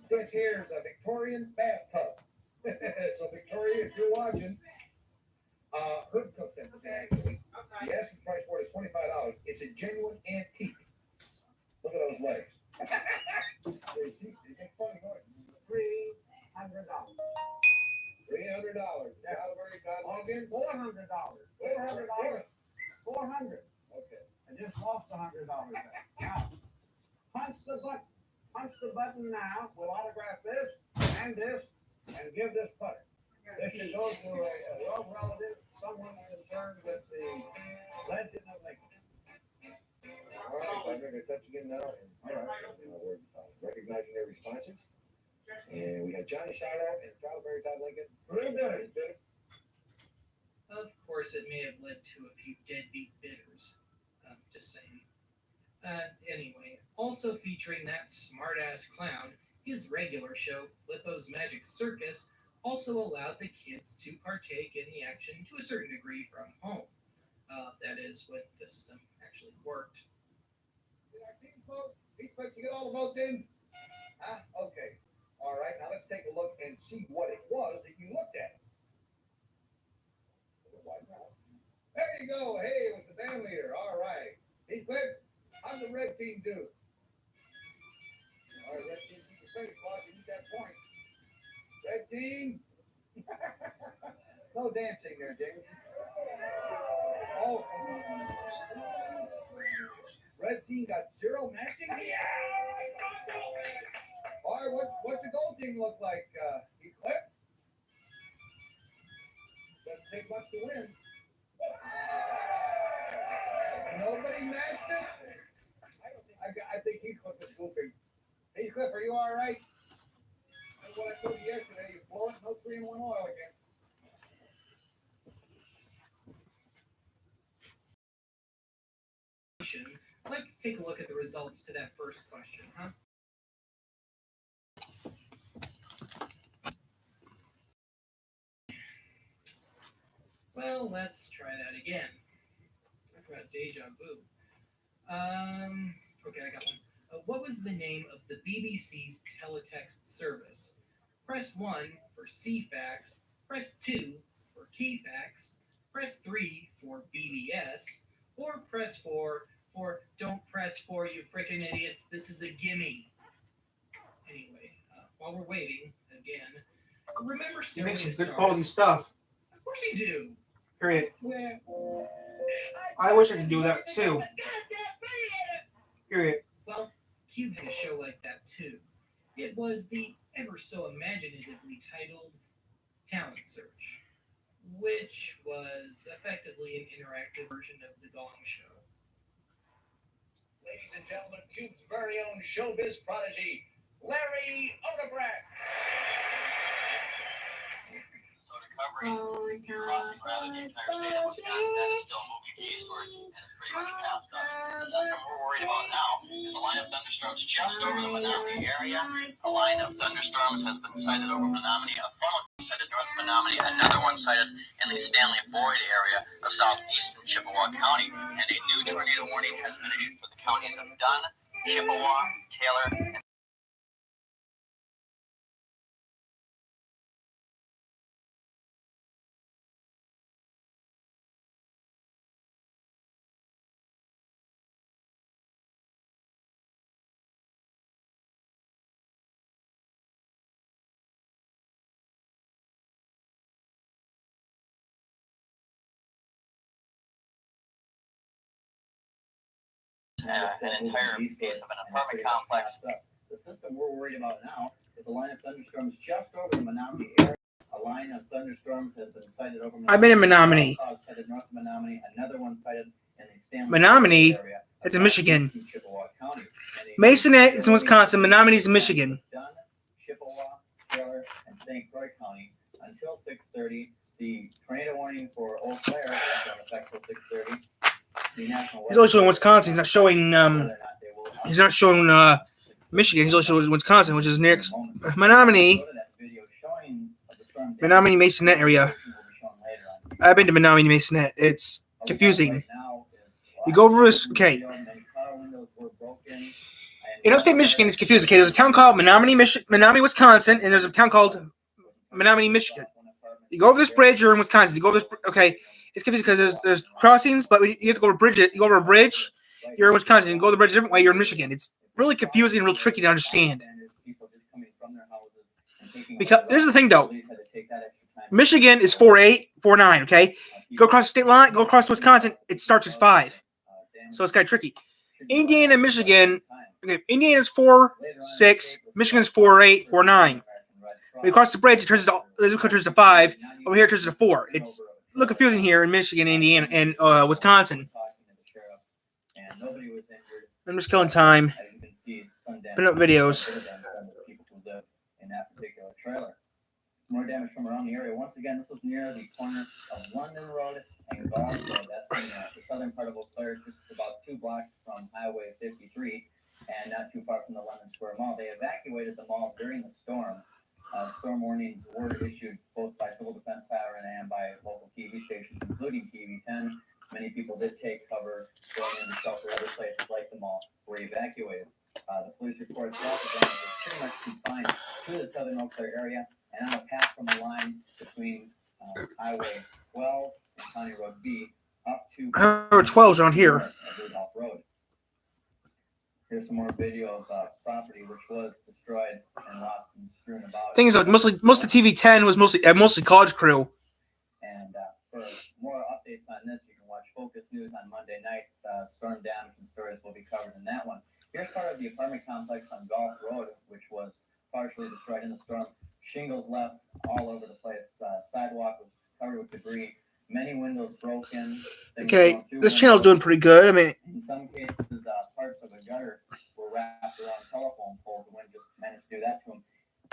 [SPEAKER 1] This here's a Victorian bathtub. So Victoria, if you're watching, Hood Cook sent this actually. The asking price for it is $25. It's a genuine antique. Look at those legs. They make funny noises. $300. $300. $300. Calvary, Todd Lincoln.
[SPEAKER 8] $400. $400.
[SPEAKER 1] Okay.
[SPEAKER 8] I just lost $100 back. Now, punch the button now. We'll autograph this and give this putter. This should go to a love relative, someone concerned with the legend of Lincoln.
[SPEAKER 1] All right, I'm going to touch again now. All right. We're recognizing their responses. And we got Johnny Shout-Out and Calvary, Todd Lincoln.
[SPEAKER 8] Real good.
[SPEAKER 9] Of course, it may have led to a few deadbeat bidders. Just saying. Anyway, also featuring that smart-ass clown, his regular show, Flippo's Magic Circus, also allowed the kids to partake in the action to a certain degree from home. That is, when the system actually worked.
[SPEAKER 1] Did our team vote? Did you get all the votes in? Okay. All right, now let's take a look and see what it was that you looked at. There you go. Hey, it was the band leader. All right. Heathcliff, how'd the red team do? All right, red team, keep your face, boss. You need that point. Red team. No dancing there, James. Oh, come on. Red team got 0 matching? Yeah! All right, what's the gold team look like, Heathcliff? Doesn't take much to win. Nobody matched it? I think Heathcliff is goofy. Heathcliff, are you all right? That's what I told you yesterday. You blow it, no 3-in-1 oil again.
[SPEAKER 9] Let's take a look at the results to that first question, huh? Well, let's try that again. Talk about deja vu. Okay, I got one. What was the name of the BBC's teletext service? Press 1 for CFAX, press 2 for KeyFax, press 3 for BBS, or press 4 for don't press 4, you freaking idiots. This is a gimme. Anyway, while we're waiting, again, remember
[SPEAKER 2] You make some
[SPEAKER 9] Sterling
[SPEAKER 2] good
[SPEAKER 9] Star.
[SPEAKER 2] quality stuff.
[SPEAKER 9] Of course you do.
[SPEAKER 2] Period.
[SPEAKER 9] Where?
[SPEAKER 2] I wish I could do that too. Period.
[SPEAKER 9] Well, Cube had a show like that too. It was the ever so imaginatively titled Talent Search, which was effectively an interactive version of the Gong Show.
[SPEAKER 1] Ladies and gentlemen, Cube's very own showbiz prodigy, Larry Odebrecht.
[SPEAKER 8] So recovering, crossing rather the entire state of Wisconsin, that is still moving eastward and it's pretty much passed us. Something we're worried about now is a line of thunderstorms just over the Menominee area. A line of thunderstorms has been sighted over Menominee, a former sighted north Menominee, another one sighted in the Stanley Boyd area of southeastern Chippewa County, and a new tornado warning has been issued for the counties of Dunn, Chippewa, Taylor, and an entire piece of an apartment complex.
[SPEAKER 11] The system we're worried about now is a line of thunderstorms just over the Menominee area. A line of thunderstorms has been sighted over
[SPEAKER 2] I've been in Menominee.
[SPEAKER 11] Sighted north Menominee. Another one sighted in the Stanley
[SPEAKER 2] Menominee?
[SPEAKER 11] area.
[SPEAKER 2] That's in Michigan.
[SPEAKER 11] Chippewa County.
[SPEAKER 2] Masonette is in Wisconsin. Menominee's in Michigan.
[SPEAKER 11] Dunn, Chippewa, Taylor, and St. Croix County until 6:30. The tornado warning for Eau Claire is in effect until 6:30.
[SPEAKER 2] He's only showing Wisconsin. He's not showing. He's not showing Michigan. He's only showing Wisconsin, which is next Menominee. Menominee Masonette area. I've been to Menominee Masonette. It's confusing. You go over this. Okay. In upstate Michigan, it's confusing. Okay, there's a town called Menominee, Wisconsin, and there's a town called Menominee, Michigan. You go over this bridge, you're in Wisconsin. You go over this. Okay. It's confusing because there's crossings, but you have to go over a bridge. You go over a bridge, you're in Wisconsin. You go the bridge a different way, you're in Michigan. It's really confusing and real tricky to understand. Because this is the thing, though. Michigan is 4.8, 4.9. Okay, go across the state line, go across to Wisconsin. It starts at 5, so it's kind of tricky. Indiana and Michigan. Okay, Indiana's 4.6, Michigan's 4.8, 4.9. When you cross the bridge, it turns to 5. Over here, it turns to 4. It's a little confusing here in Michigan, Indiana, and Wisconsin. I'm just killing time. Putting up videos.
[SPEAKER 11] In that particular trailer. More damage from around the area. Once again, this was near the corner of London Road and Golf Road. That's in the southern part of Eau Claire, just about 2 blocks from Highway 53 and not too far from the London Square Mall. They evacuated the mall during the storm. Storm warnings were issued both by Civil Defense Siren and by local TV stations, including TV10. Many people did take cover going into shelter. Other places like the mall were evacuated. The police report that the damage was pretty much confined to the southern Eau Claire area and on a path from the line between Highway 12 and County Road B up to
[SPEAKER 2] Highway 12 is around here.
[SPEAKER 11] Road. Here's some more video of property which was destroyed and lost and strewn about.
[SPEAKER 2] Thing is, most of TV10 was mostly college crew.
[SPEAKER 11] And for more updates on this, you can watch Focus News on Monday night. Storm damage and stories will be covered in that one. Here's part of the apartment complex on Golf Road, which was partially destroyed in the storm. Shingles left all over the place. Sidewalk was covered with debris. Many windows broken.
[SPEAKER 2] Okay, this channel's doing pretty good. I mean,
[SPEAKER 11] in some cases, parts of a gutter were wrapped around telephone poles. The wind just managed to do that to them.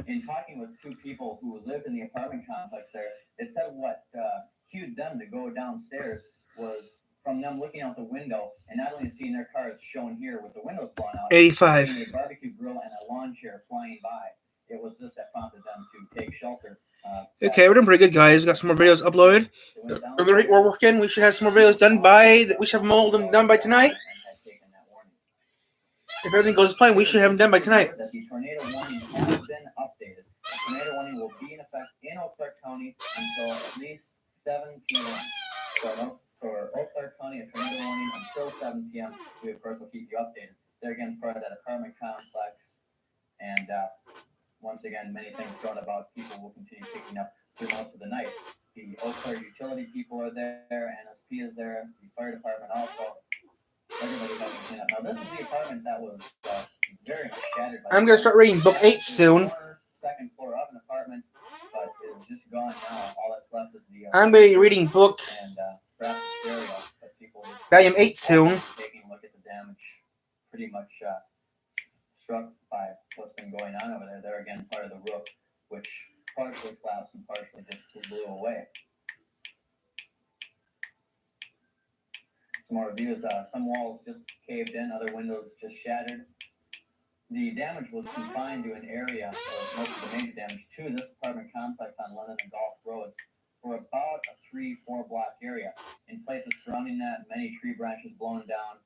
[SPEAKER 11] In talking with 2 people who lived in the apartment complex there, they said what cued them to go downstairs was from them looking out the window and not only seeing their cars shown here with the windows blown out,
[SPEAKER 2] 85.
[SPEAKER 11] seeing a barbecue grill and a lawn chair flying by. It was this that prompted them to take shelter.
[SPEAKER 2] Okay, we're doing pretty good, guys. We got some more videos uploaded. At the rate we're working, we should have some more videos done we should have all of them done by tonight. If everything goes as planned, we should have them done by tonight.
[SPEAKER 11] The tornado warning has been updated. The tornado warning will be in effect in Eau Claire County until at least 7 p.m. So for Eau Claire County, a tornado warning until 7 p.m. We, of course, will keep you updated. They're again part of that apartment complex. And once again, many things thrown about. People will continue picking up through most of the night. The Eau Claire utility people are there. NSP is there. The fire department also. Everybody's having to clean up. Now, this is the apartment that was very much shattered.
[SPEAKER 2] I'm going to start reading book 8 soon.
[SPEAKER 11] Second floor of an apartment, but it's just gone now. All that's left is the.
[SPEAKER 2] I'm going to be reading book volume 8 soon.
[SPEAKER 11] Taking a look at the damage, pretty much struck by what's been going on over there. They're again part of the roof, which partially collapsed and partially just blew away. Some more reviews. Some walls just caved in, other windows just shattered. The damage was confined to an area, or most of the major damage, to this apartment complex on London and Golf Road for about a 3-4 block area. In places surrounding that, many tree branches blown down,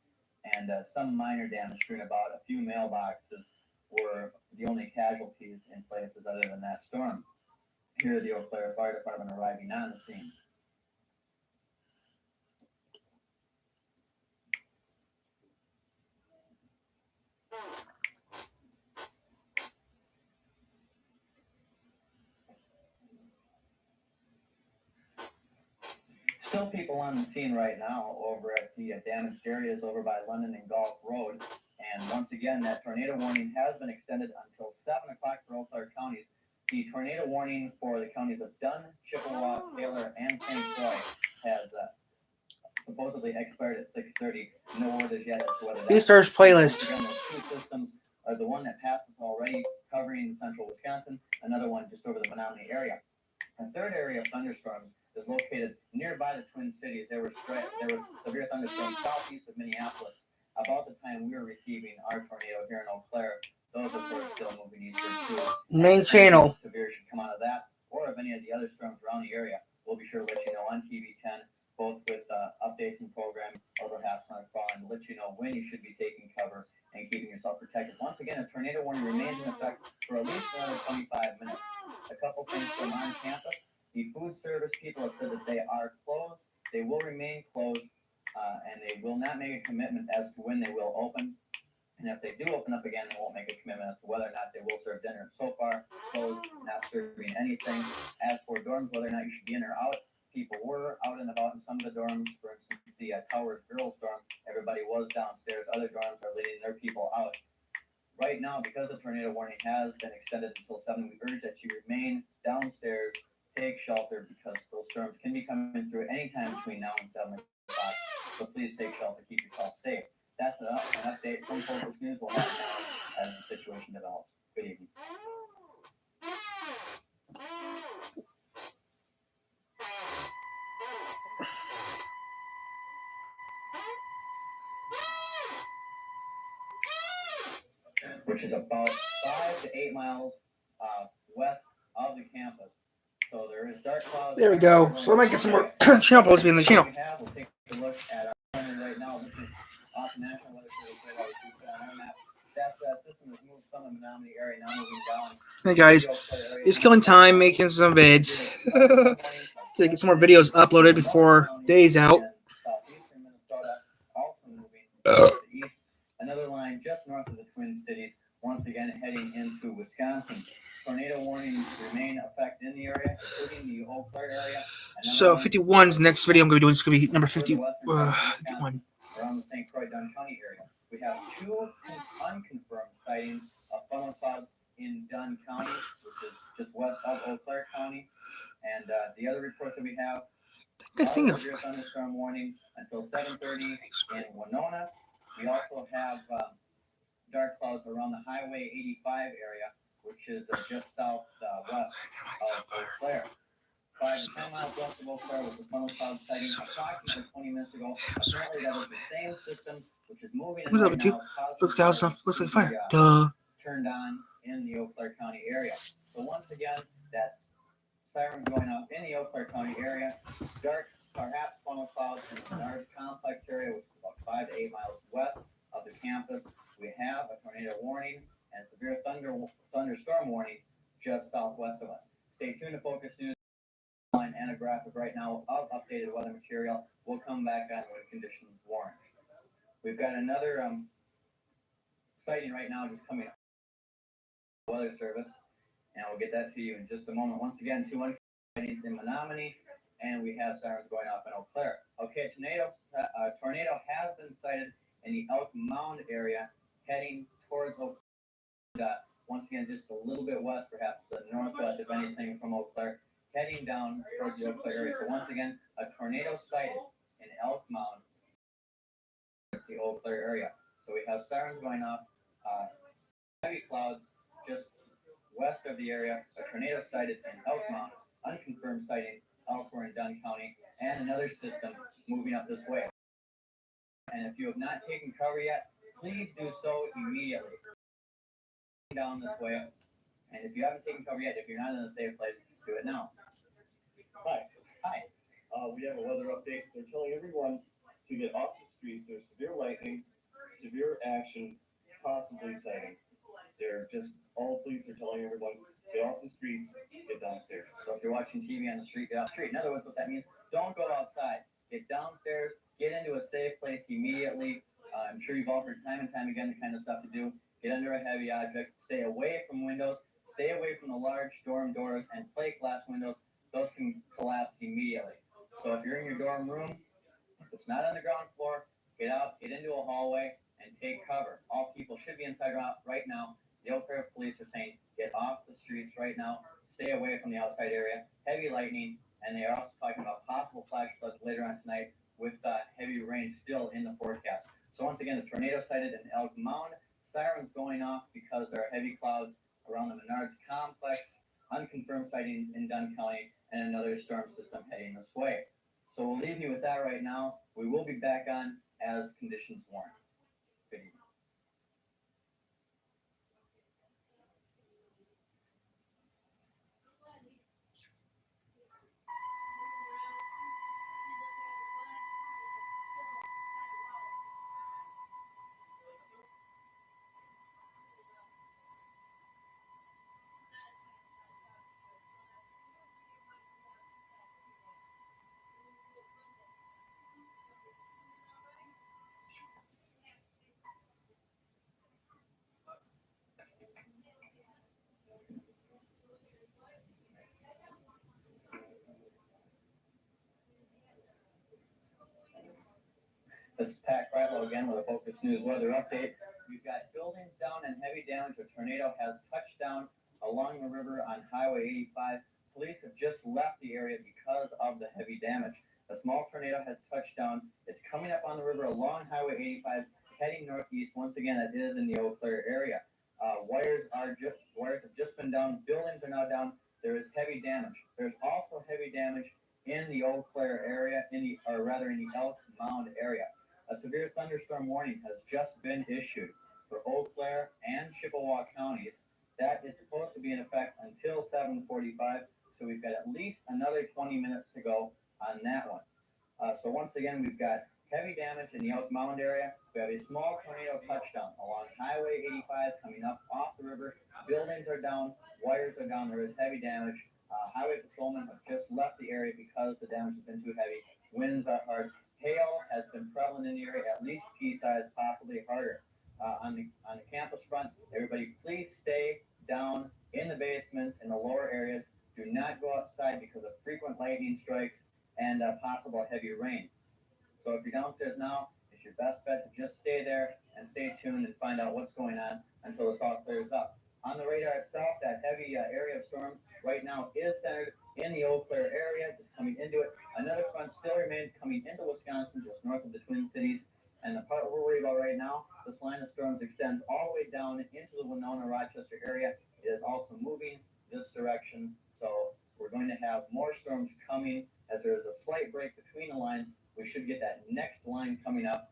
[SPEAKER 11] and some minor damage strewn about. A few mailboxes were the only casualties in places other than that storm. Here, the Eau Claire Fire Department arriving on the scene. Still people on the scene right now over at the damaged areas over by London and Golf Road. And once again, that tornado warning has been extended until 7 o'clock for Eau Claire counties. The tornado warning for the counties of Dunn, Chippewa, Taylor, and St. Croix has supposedly expired at 6:30. No word is yet as to whether
[SPEAKER 2] Beastars playlist.
[SPEAKER 11] Again, those 2 systems are the one that passes already covering central Wisconsin, another one just over the Menominee area. A third area of thunderstorms is located nearby the Twin Cities. There were severe thunderstorms southeast of Minneapolis about the time we were receiving our tornado here in Eau Claire. Those of course still moving eastward too.
[SPEAKER 2] Main channel.
[SPEAKER 11] Severe should come out of that, or of any of the other storms around the area. We'll be sure to let you know on TV10, both with updates and programs over half-hour call, and let you know when you should be taking cover and keeping yourself protected. Once again, a tornado warning remains in effect for at least another 25 minutes. A couple things from on campus. The food service people have said that they are closed. They will remain closed, and they will not make a commitment as to when they will open. And if they do open up again, they won't make a commitment as to whether or not they will serve dinner. So far, closed, not serving anything. As for dorms, whether or not you should be in or out, people were out and about in some of the dorms. For instance, the Towers Girls dorm, everybody was downstairs. Other dorms are leading their people out. Right now, because the tornado warning has been extended until 7, we urge that you remain downstairs, take shelter, because those storms can be coming through anytime between now and 7 o'clock. So please take shelter, keep yourself safe. That's an update from Focus News. We'll have now as the situation develops. Good evening. Which is about 5 to 8 miles west of the campus. So there is dark clouds.
[SPEAKER 2] There we go. So I might get some more channel posting in the channel.
[SPEAKER 11] We'll take a look at our right now. This is off the National Weather Service on our map. That system has moved from the Menominee area, now moving down.
[SPEAKER 2] Hey guys, just killing time, making some vids. Gonna get some more videos uploaded before day's out.
[SPEAKER 11] Southeastern Minnesota, also moving east. Another line just north of the Twin Cities, once again heading into Wisconsin. Tornado warnings remain effect in the area, including the Eau Claire area.
[SPEAKER 2] So 51's next video I'm going to be doing is going to be number 51.
[SPEAKER 11] Around the St. Croix, Dunn County area. We have 2 unconfirmed sightings of funnel clouds in Dunn County, which is just west of Eau Claire County. And the other reports that we have, severe thunderstorm warning until 7:30 in Winona. We also have dark clouds around the Highway 85 area, which is just southwest of Eau Claire. 5 to 10 miles west of Eau Claire was the funnel cloud sighting approximately 20 minutes ago. Apparently that is the same system which is moving in right now.
[SPEAKER 2] Looks like fire. Duh.
[SPEAKER 11] Turned on in the Eau Claire County area. So once again, that's sirens going off in the Eau Claire County area. Dark, perhaps funnel clouds in the Menard Complex area, which is about 5 to 8 miles west of the campus. We have a tornado warning and severe thunderstorm warning just southwest of us. Stay tuned to Focus News line and a graphic right now of updated weather material. We'll come back on when conditions warrant. We've got another sighting right now just coming up. Weather Service, and we'll get that to you in just a moment. Once again, 2 sightings in Menominee, and we have sirens going off in Eau Claire. Okay, tornado has been sighted in the Elk Mound area, heading towards Eau Claire. Once again, just a little bit west, perhaps the northwest, if anything, from Eau Claire, heading down towards the Eau Claire area. So once again, a tornado sighted in Elk Mound, the Eau Claire area. So we have sirens going off, heavy clouds just west of the area, a tornado sighted in Elk Mound, unconfirmed sightings elsewhere in Dunn County, and another system moving up this way. And if you have not taken cover yet, please do so immediately. Down this way, and if you haven't taken cover yet, if you're not in a safe place, do it now.
[SPEAKER 12] Hi.
[SPEAKER 11] Hi.
[SPEAKER 12] We have a weather update. They're telling everyone to get off the streets. There's severe lightning, severe action, possibly sightings. They're just, all police are telling everyone, get off the streets, get downstairs.
[SPEAKER 11] So if you're watching TV on the street, get off the street. In other words, what that means, don't go outside. Get downstairs, get into a safe place immediately. I'm sure you've all heard time and time again the kind of stuff to do. Get under a heavy object, stay away from windows, stay away from the large dorm doors and plate glass windows. Those can collapse immediately. So if you're in your dorm room, if it's not on the ground floor, get out, get into a hallway, and take cover. All people should be inside right now. The Eau Claire police are saying, get off the streets right now, stay away from the outside area, heavy lightning, and they are also talking about possible flash floods later on tonight with heavy rain still in the forecast. So once again, the tornado sighted in Elk Mound, sirens going off because there are heavy clouds around the Menards Complex, unconfirmed sightings in Dunn County, and another storm system heading this way. So we'll leave you with that right now. We will be back on as conditions warrant. Good evening. This is Pat Kreitlow again with a Focus News weather update. We've got buildings down and heavy damage. A tornado has touched down along the river on Highway 85. Police have just left the area because of the heavy damage. A small tornado has touched down. It's coming up on the river along Highway 85, heading northeast. Once again, it is in the Eau Claire area. Wires have just been down. Buildings are now down. There is heavy damage. There's also heavy damage in the Eau Claire area, in the Elk Mound area. A severe thunderstorm warning has just been issued for Eau Claire and Chippewa counties. That is supposed to be in effect until 7:45, so we've got at least another 20 minutes to go on that one. So once again, we've got heavy damage in the Elk Mound area. We have a small tornado touchdown along Highway 85 coming up off the river. Buildings are down, wires are down, there is heavy damage. Highway patrolmen have just left the area because the damage has been too heavy. Winds are hard. Hail has been prevalent in the area, at least pea-size, possibly harder. On the campus front, everybody please stay down in the basements, in the lower areas. Do not go outside because of frequent lightning strikes and possible heavy rain. So if you're downstairs now, it's your best bet to just stay there and stay tuned and find out what's going on until this all clears up. On the radar itself, that heavy area of storms right now is centered in the Eau Claire area, just coming into it. Another front still remains coming into Wisconsin, just north of the Twin Cities. And the part we're worried about right now, this line of storms extends all the way down into the Winona-Rochester area. It is also moving this direction, so we're going to have more storms coming as there is a slight break between the lines. We should get that next line coming up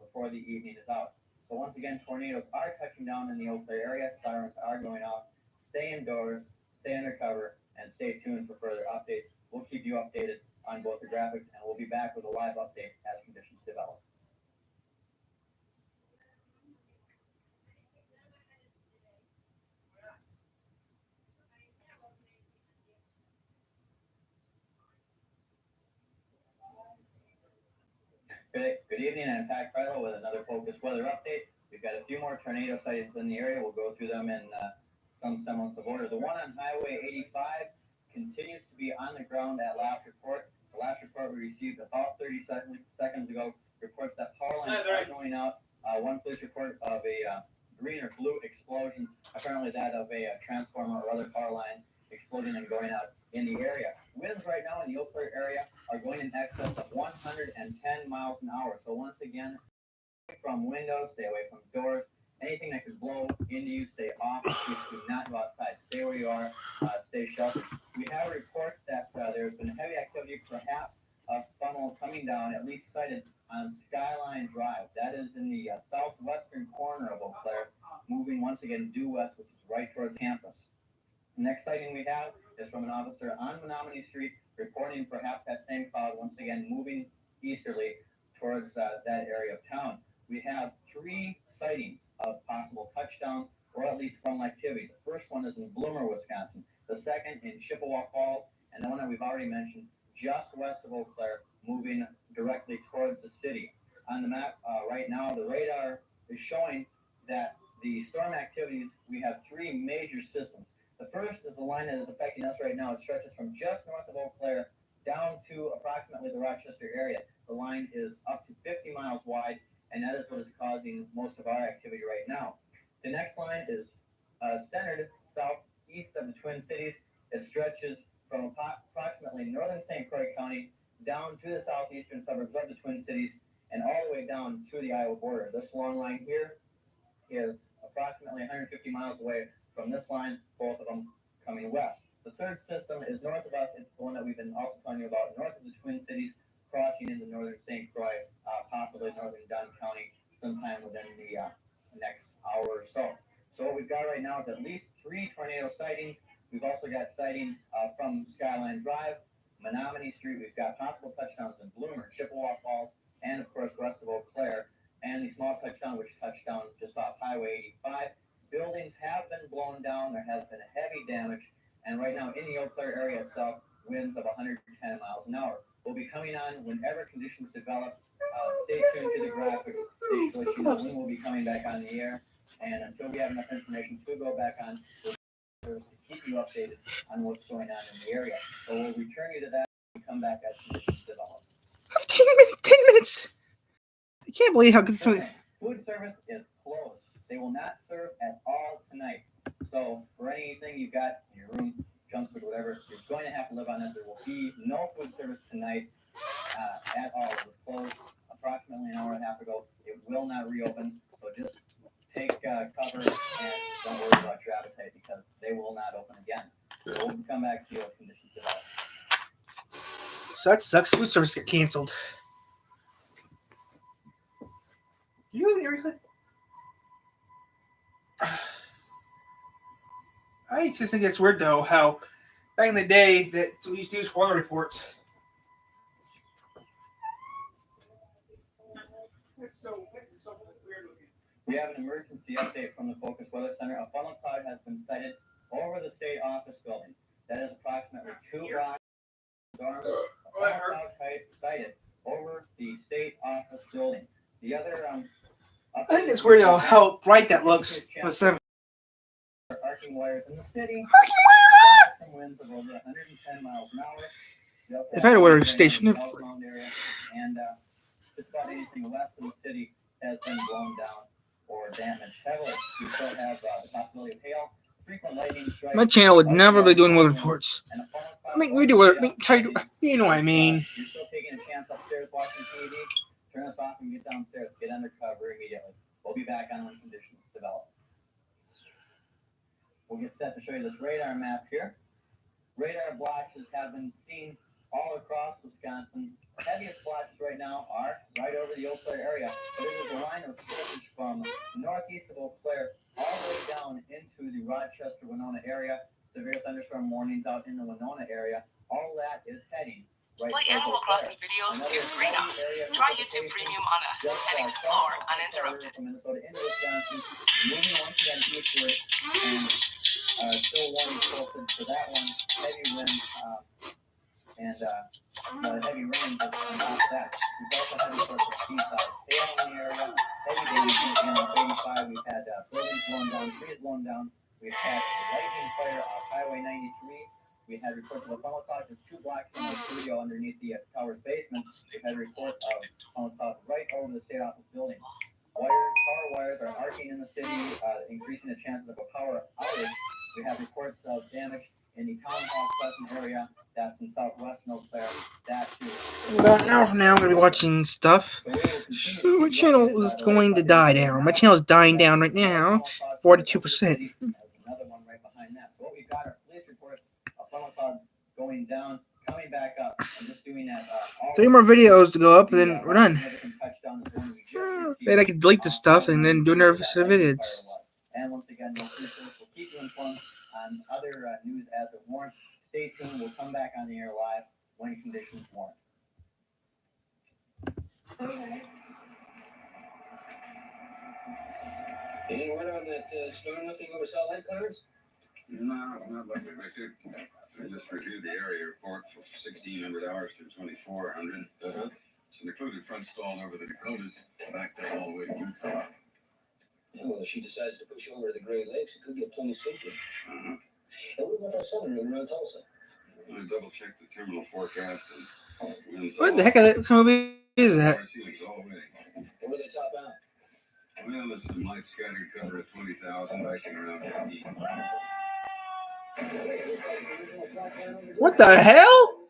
[SPEAKER 11] before the evening is out. So once again, tornadoes are touching down in the Eau Claire area. Sirens are going off. Stay indoors, stay under cover, and stay tuned for further updates. We'll keep you updated on both the graphics, and we'll be back with a live update as conditions develop. Good evening, I'm Pat Kreitlow with another Focus Weather Update. We've got a few more tornado sightings in the area. We'll go through them in some semblance of order. The one on Highway 85 continues to be on the ground at last report. The last report we received about 30 seconds ago reports that power lines are going out. One police report of a green or blue explosion, apparently that of a transformer or other power lines exploding and going out in the area. Winds right now in the Eau Claire area are going in excess of 110 miles an hour. So once again, stay from windows, stay away from doors. Anything that could blow into you, stay off. Please do not go outside. Stay where you are. Stay sheltered. We have a report that there's been heavy activity, perhaps a funnel coming down, at least sighted on Skyline Drive. That is in the southwestern corner of Eau Claire, moving once again due west, which is right towards campus. The next sighting we have is from an officer on Menominee Street reporting perhaps that same cloud once again moving easterly towards that area of town. We have 3 sightings of possible touchdowns or at least funnel activity. The first one is in Bloomer, Wisconsin. The second in Chippewa Falls, and the one that we've already mentioned just west of Eau Claire, moving directly towards the city. On the map right now, the radar is showing that the storm activities, we have 3 major systems. The first is the line that is affecting us right now. It stretches from just north of Eau Claire down to approximately the Rochester area. The line is up to 50 miles wide, and that is what is causing most of our activity right now. The next line is centered southeast of the Twin Cities. It stretches from approximately northern St. Croix County down to the southeastern suburbs of the Twin Cities and all the way down to the Iowa border. This long line here is approximately 150 miles away from this line, both of them coming west. The third system is north of us. It's the one that we've been also telling you about, north of the Twin Cities, crossing into northern St. Croix, possibly northern Dunn County, sometime within the next hour or so. So what we've got right now is at least 3 tornado sightings. We've also got sightings from Skyline Drive, Menominee Street. We've got possible touchdowns in Bloomer, Chippewa Falls, and of course west of Eau Claire, and the small touchdown which touched down just off Highway 85. Buildings have been blown down. There has been heavy damage. And right now in the Eau Claire area itself, winds of 110 miles an hour. We'll be coming on whenever conditions develop. Stay tuned to the graphics. Stay to let you know when we'll be coming back on the air. And until we have enough information to go back on, we'll keep you updated on what's going on in the area. So we'll return you to that when we come back as conditions develop.
[SPEAKER 2] 10 minutes. can't believe how good some.
[SPEAKER 11] Food service is closed. They will not serve at all tonight. So for anything you've got in your room, junk food, whatever, you're going to have to live on it. There will be no food service tonight at all. It was closed approximately an hour and a half ago. It will not reopen. So just take cover and don't worry about your appetite because they will not open again. So we'll come back to you as conditions develop.
[SPEAKER 2] So that sucks. Food service got canceled. You have any everything? I just think it's weird though how back in the day that we used to do weather reports. It's so weird looking.
[SPEAKER 11] We have an emergency update from the Focus Weather Center. A funnel cloud has been sighted over the state office building. That is approximately 2 blocks storm. A funnel cloud sighted over the state office building. The other
[SPEAKER 2] I think it's weird though how bright that looks.
[SPEAKER 11] Arcing wires in the city. Winds of over 110 miles an hour.
[SPEAKER 2] If I had a weather station,
[SPEAKER 11] and just about anything west of the city has been blown down or damaged heavily. We still have the possibility of hail, frequent lightning strikes.
[SPEAKER 2] My channel would never be doing weather reports. I mean, we do weather. You know what I mean.
[SPEAKER 11] You're still taking a chance upstairs watching TV. Turn us off and get downstairs. Get under cover immediately. We'll be back on when conditions develop. We'll get set to show you this radar map here. Radar blotches have been seen all across Wisconsin. Heaviest blotches right now are right over the Eau Claire area. But it is a line of surface from northeast of Eau Claire all the way down into the Rochester-Winona area. Severe thunderstorm warnings out in the Winona area. All that is heading right.
[SPEAKER 13] Play Animal Crossing videos with your screen off. Try YouTube Premium on us and explore uninterrupted.
[SPEAKER 11] From Minnesota into Wisconsin, moving once again eastward, and still warning posted for that one. Heavy winds and heavy rain on top of that. We've also had reports of seaside hail in the area, heavy damage on 85. We've had buildings blown down, trees blown down. We've had a lightning fire off Highway 93. We had reports of a funnel cloud just 2 blocks from the studio underneath the tower's basement. We've had a report of funnel cloud right over the state office building. Power wires are arcing in the city, increasing the chances of a power outage. We have reports of damage in the Town Hall Pleasant area. That's in southwestern Eau Claire. That too.
[SPEAKER 2] About an hour from now, I'm going to be watching stuff. My channel is going to die down. My channel is dying down right now. 42%.
[SPEAKER 11] Another one right behind that. So what we've got are police reports of funnel clouds going down, coming back up, and just doing that.
[SPEAKER 2] 3 more videos to go up, and then we're done. Then I can delete the stuff and then do another set of videos.
[SPEAKER 11] And once again, we'll keep you informed on other news as it warrants. Stay tuned. We'll come back on the air live when conditions warrant.
[SPEAKER 3] Okay. Any word on that storm lifting over Salt Lake, Clarence?
[SPEAKER 10] No, not like Richard. I just reviewed the area report for 1,600 hours through 2,400. It's included front stall over the Dakotas, back there all the way to Utah.
[SPEAKER 3] Well, if she decides to push over to the Great Lakes, it could get plenty sleepy. And what about that southern river around Tulsa?
[SPEAKER 10] I double-checked the terminal forecast and winds.
[SPEAKER 2] What the heck of that movie is that?
[SPEAKER 3] Where do they top out?
[SPEAKER 10] Well, there's some light scattered cover at 20,000, icing around 15.
[SPEAKER 2] What the hell?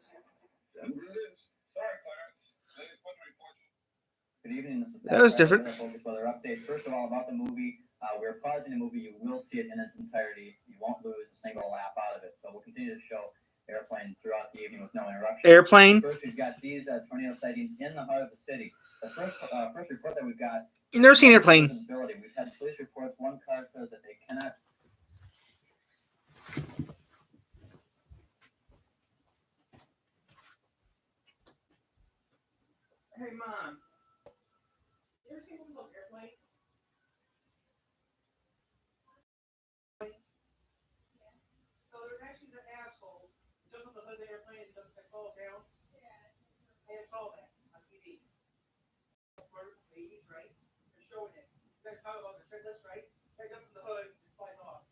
[SPEAKER 11] Good evening.
[SPEAKER 2] That was different.
[SPEAKER 11] Focus weather update. First of all, about the movie, we're pausing the movie. You will see it in its entirety. You won't lose a single lap out of it. So we'll continue to show Airplane throughout the evening with no interruption.
[SPEAKER 2] Airplane.
[SPEAKER 11] First, we've got these tornado sightings in the heart of the city. The first report that we've got.
[SPEAKER 2] You've never seen Airplane.
[SPEAKER 11] We've had police reports. One car says that they cannot.
[SPEAKER 2] Hey, Mom. You ever seen one called Airplane? So there's actually an asshole jumped on the hood of the airplane and jumped and fall down. And I saw that on TV. Ladies, right? They're showing it. They're talking about the trickless, right? Guy jumps in the hood and just flies off.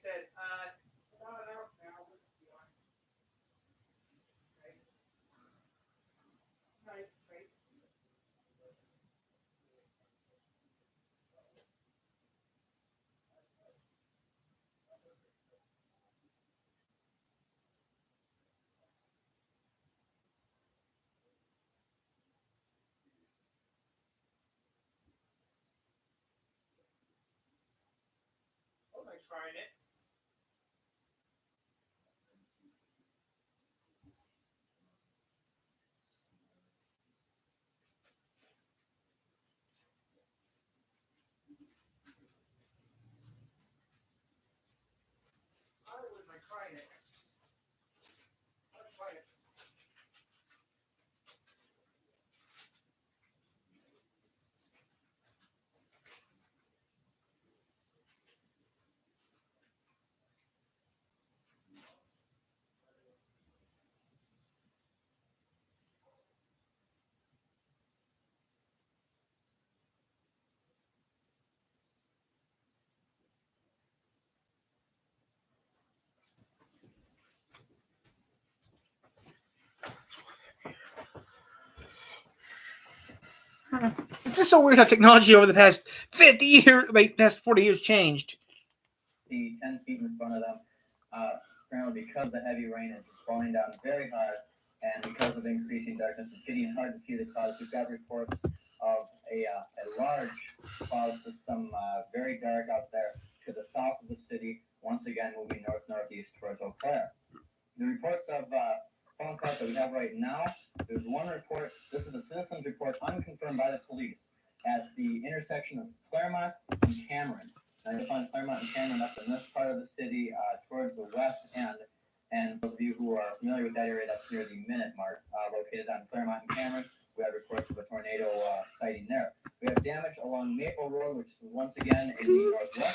[SPEAKER 2] said, about an hour now. Right. I was like trying it. I was like trying it. Let's try it. It's just so weird how technology over the past 50 years, like past 40 years, changed.
[SPEAKER 11] The 10 feet in front of them, apparently because the heavy rain is just falling down very hard, and because of increasing darkness, it's getting hard to see the clouds. We've got reports of a large cloud system, very dark out there to the south of the city, once again moving north-northeast towards Eau Claire. The reports of phone calls that we have right now, there's one report, this is a citizen's report unconfirmed by the police, at the intersection of Claremont and Cameron. Now you'll find Claremont and Cameron up in this part of the city towards the west end. And those of you who are familiar with that area, that's near the Minute Mart, located on Claremont and Cameron. We have reports of a tornado sighting there. We have damage along Maple Road, which is once again in the northwest